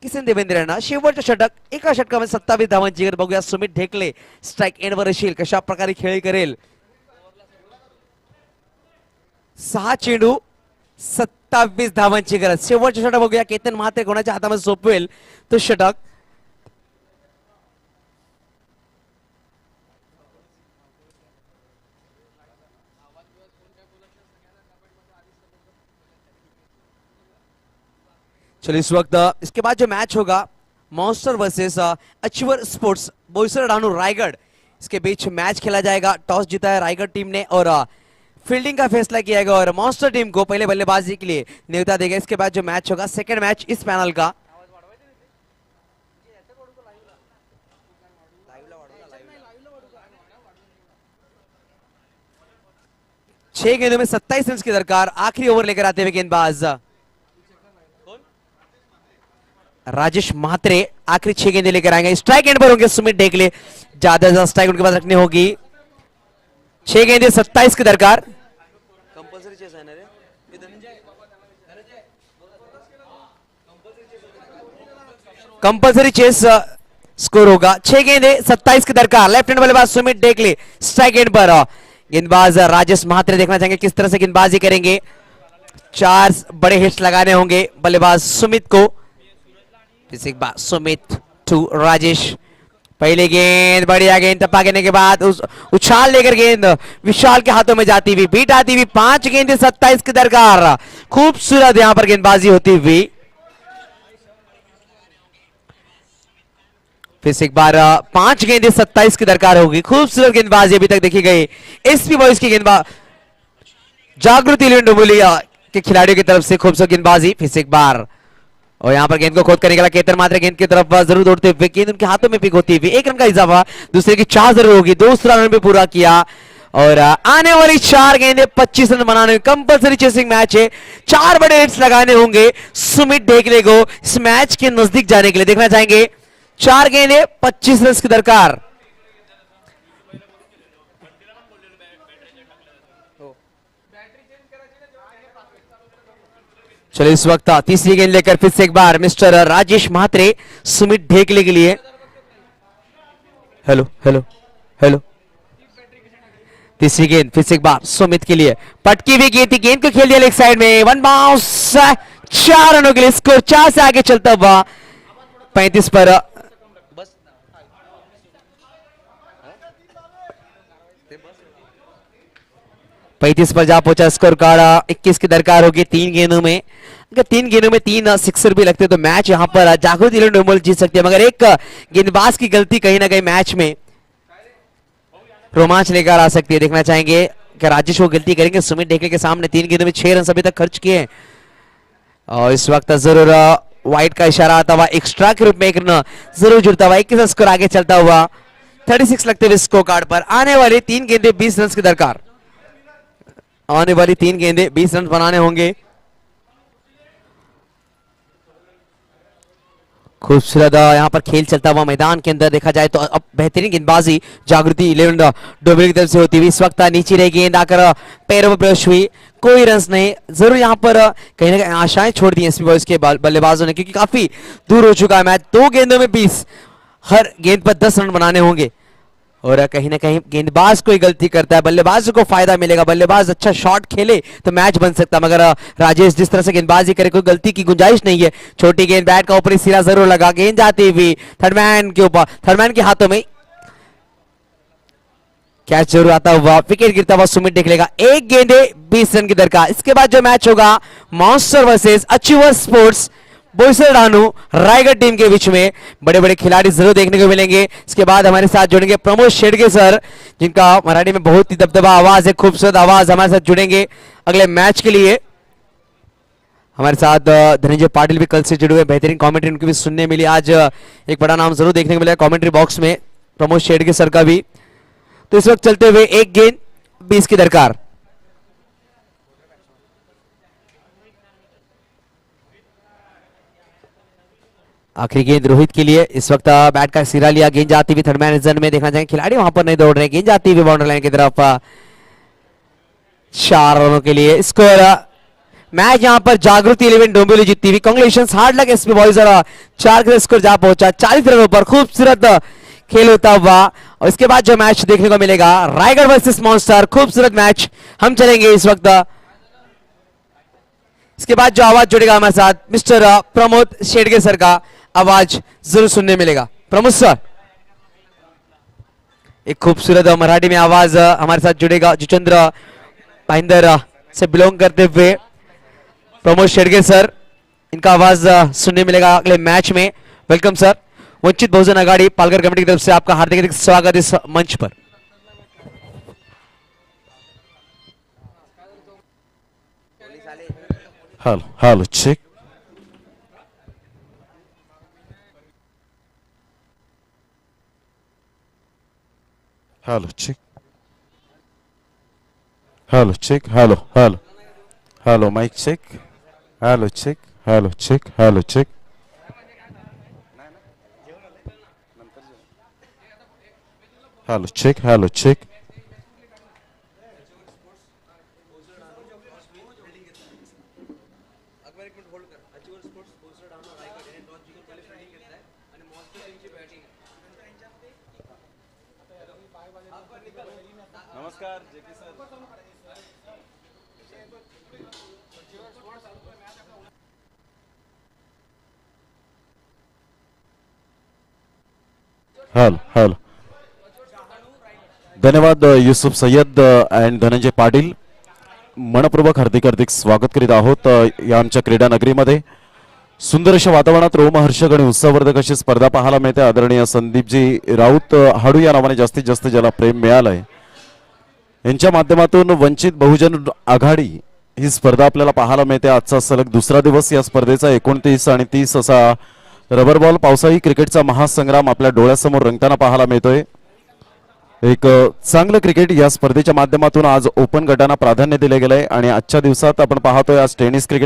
किशन देवेंद्र यांना. शेवटचं षटक एका षटकामध्ये 27 धावांची गरज. बघूया सुमित ढेकले स्ट्राईक एंडवर असेल कशा प्रकारे खेळी करेल. 6 चेंडू 27 धावांची गरज. शेवटचं षटक बघूया केतन महाते कोणाच्या हातामध्ये सोपवेल तो षटक. चलिए इस वक्त इसके बाद जो मैच होगा monster versus achiever sports Boisar Dahanu Raigad, इसके बीच मैच खेला जाएगा. टॉस जीता है रायगढ़ टीम ने और फील्डिंग का फैसला किया गया और मॉन्स्टर टीम को पहले बल्लेबाजी के लिए न्योता देगा. इसके बाद जो मैच होगा सेकंड मैच इस पैनल का छह गेंदों में 27 रन की दरकार. आखिरी ओवर लेकर आते हुए गेंदबाज राजेश म्हात्रे आखिरी 6 गेंदे लेकर आएंगे. स्ट्राइक एंड पर होंगे सुमित ढेकले. ज्यादा स्ट्राइक उनके पास रखनी होगी. 6 गेंदे 27 की दरकार. कंपल्सरी चेस स्कोर होगा. 6 गेंदे 27 की दरकार. लेफ्ट हैंड बल्लेबाज सुमित ढेकले स्ट्राइक एंड पर. गेंदबाज राजेश म्हात्रे देखना चाहेंगे किस तरह से गेंदबाजी करेंगे. चार बड़े हिट्स लगाने होंगे बल्लेबाज सुमित को। फिर एक बार सुमित टू राजेश, पहले गेंद बढ़िया गेंद टप्पा करने के बाद उस उछाल लेकर गेंद विशाल के हाथों में जाती हुई बीट आती हुई 5 गेंदें 27 की दरकार। खूबसूरत यहां पर गेंदबाजी होती हुई। फिर से एक बार 5 गेंदें 27 की दरकार होगी। खूबसूरत गेंदबाजी अभी तक देखी गई एसपी बॉयज की गेंदबाज जागृति डुबुलिया के खिलाड़ियों की तरफ से खूबसूरत गेंदबाजी। फिर से एक बार और यहां पर गेंद को खोद करने के लिए केतर मात्रा गेंद की तरफ जरूर दौड़ते हुए गेंद उनके हाथों में पिक होती हुई। 1 रन का इजाफा, दूसरे की 4 जरूर होगी। दूसरा रन भी पूरा किया और आने वाली 4 गेंदें 25 रन बनाने कंपलसरी चेसिंग मैच है। 4 बड़े हिट्स लगाने होंगे सुमित ढेकले को इस मैच के नजदीक जाने के लिए। देखना चाहेंगे 4 गेंदें 25 रन की दरकार। चलिए इस वक्त तीसरी गेंद लेकर फिर से एक बार मिस्टर राजेश महात्रे सुमित ढेकले के लिए। हेलो हेलो हेलो, तीसरी गेंद फिर से एक बार सुमित के लिए। पटकी हुई गेंद थी, गेंद को खेल दिया लेग साइड में। 1 बाउंस, 4 रनों के लिए स्कोर 4 से आगे चलता हुआ 35 पर। 35 पर जा पहुंचा स्कोर कार्ड। 21 की दरकार होगी 3 गेंदों में। अगर 3 गेंदों में 3 सिक्सर भी लगते तो मैच यहां पर जागृति डोमल जीत सकते हैं, मगर एक गेंदबाज की गलती कहीं ना कहीं मैच में रोमांच लेकर आ सकती है। देखना चाहेंगे कि राजेश वो गलती करेंगे। सुमित ढेकले के सामने 3 गेंदों में 6 रन अभी तक खर्च किए और इस वक्त जरूर वाइट का इशारा आता हुआ एक्स्ट्रा के रूप में 1 रन जरूर जुड़ता हुआ 21 स्कोर आगे चलता हुआ 36 लगते हुए स्कोर कार्ड पर। आने वाली 3 गेंदें 20 रन की दरकार। आने वाली 3 गेंदें 20 रन बनाने होंगे। खूबसूरत यहां पर खेल चलता हुआ मैदान के अंदर देखा जाए तो अब बेहतरीन गेंदबाजी जागृति 11 डोबल की तरफ से होती हुई। इस वक्त नीचे रही गेंद आकर पैरों में प्रवेश हुई, कोई रन नहीं। जरूर यहां पर कहीं ना कहीं आशाएं छोड़ दी एसपी बॉयज के बल्लेबाजों ने, क्योंकि काफी दूर हो चुका है मैच। 2 गेंदों में 20, हर गेंद पर 10 रन बनाने होंगे और कहीं ना कहीं गेंदबाज कोई गलती करता है बल्लेबाज को फायदा मिलेगा। बल्लेबाज अच्छा शॉट खेले तो मैच बन सकता है, मगर राजेश जिस तरह से गेंदबाजी करे कोई गलती की गुंजाइश नहीं है। छोटी गेंद बैट का ऊपरी सिरा जरूर लगा, गेंद जाती हुई थर्डमैन के ऊपर, थर्डमैन के हाथों में कैच जरूर आता हुआ। विकेट गिरता हुआ सुमित ढेकलेगा। 1 गेंदे 20 रन की दरकार। इसके बाद जो मैच होगा monster versus achiever sports Boisar Dahanu Raigad team के बीच में, बड़े बड़े खिलाड़ी जरूर देखने को मिलेंगे। इसके बाद हमारे साथ जुड़ेंगे प्रमोद शेडगे सर, जिनका मराठी में बहुत ही दबदबा आवाज है, खूबसूरत आवाज, हमारे साथ जुड़ेंगे अगले मैच के लिए। हमारे साथ धनंजय पाटिल भी कल से जुड़े हुए, बेहतरीन कमेंट्री उनकी भी सुनने मिली। आज एक बड़ा नाम जरूर देखने को मिला कमेंट्री बॉक्स में, प्रमोद शेडगे सर का भी। तो इस वक्त चलते हुए 1 गेंद 20 की दरकार। आखिरी गेंद रोहित के लिए। इस वक्त बैट का सिरा लिया, गेंद जाती हुई थर्ड मैन जोन में। देखना चाहेंगे खिलाड़ी वहां पर नहीं दौड़ रहे, गेंद जाती हुई बाउंड्री लाइन की तरफ। 4 रनों के लिए स्कोर। मैच यहां पर जागृति 11 डोंबिवली जीतती हुई। कांग्रेचुलेशंस, हार्ड लक एसपी बॉयज और 4 के स्कोर जा पहुंचा 40 रनों पर। खूबसूरत खेल होता हुआ और इसके बाद जो मैच देखने को मिलेगा रायगढ़ वर्सेस मॉन्स्टर, खूबसूरत मैच हम चलेंगे इस वक्त। इसके बाद जो आवाज जुड़ेगा हमारे साथ मिस्टर प्रमोद शेडगे सर का आवाज जरूर सुनने मिलेगा। प्रमोद सर, एक खूबसूरत मराठी में आवाज हमारे साथ जुड़ेगा जितेंद्र भाईंदर से बिलोंग करते हुए प्रमोद शेडगे सर, इनका आवाज सुनने मिलेगा अगले मैच में। Welcome sir. Vanchit Bahujan Aghadi Palghar committee की तरफ से आपका हार्दिक स्वागत इस मंच पर। Hello check. Hello check. Hello check. Hello mike check. Hello check. Hello check. Hello check. Hello check. Hello check. नमस्कार जेके सर। हॅलो हॅलो धन्यवाद युसुफ सय्यद अँड धनंजय पाटील मनपूर्वक हार्दिक हार्दिक स्वागत करीत आहोत या आमच्या क्रीडा नगरीमध्ये. सुंदर अशा वातावरणात रोमहर्षक आणि उत्साहवर्धक अशी स्पर्धा पाहायला मिळते. आदरणीय संदीपजी राऊत हाडू या नावाने जास्तीत जास्त ज्याला प्रेम मिळालंय यांच्या माध्यमातून वंचित बहुजन आघाडी ही स्पर्धा आपल्याला पाहायला मिळते. आजचा सलग दुसरा दिवस या स्पर्धेचा 29 आणि 30 असा रबर बॉल पावसाळी क्रिकेटचा महासंग्राम आपल्या डोळ्यासमोर रंगताना पाहायला मिळतोय. एक चांगलं क्रिकेट या स्पर्धेच्या माध्यमातून आज ओपन गटांना प्राधान्य दिले गेलंय आणि आजच्या दिवसात आपण पाहतोय आज टेनिस क्रिकेट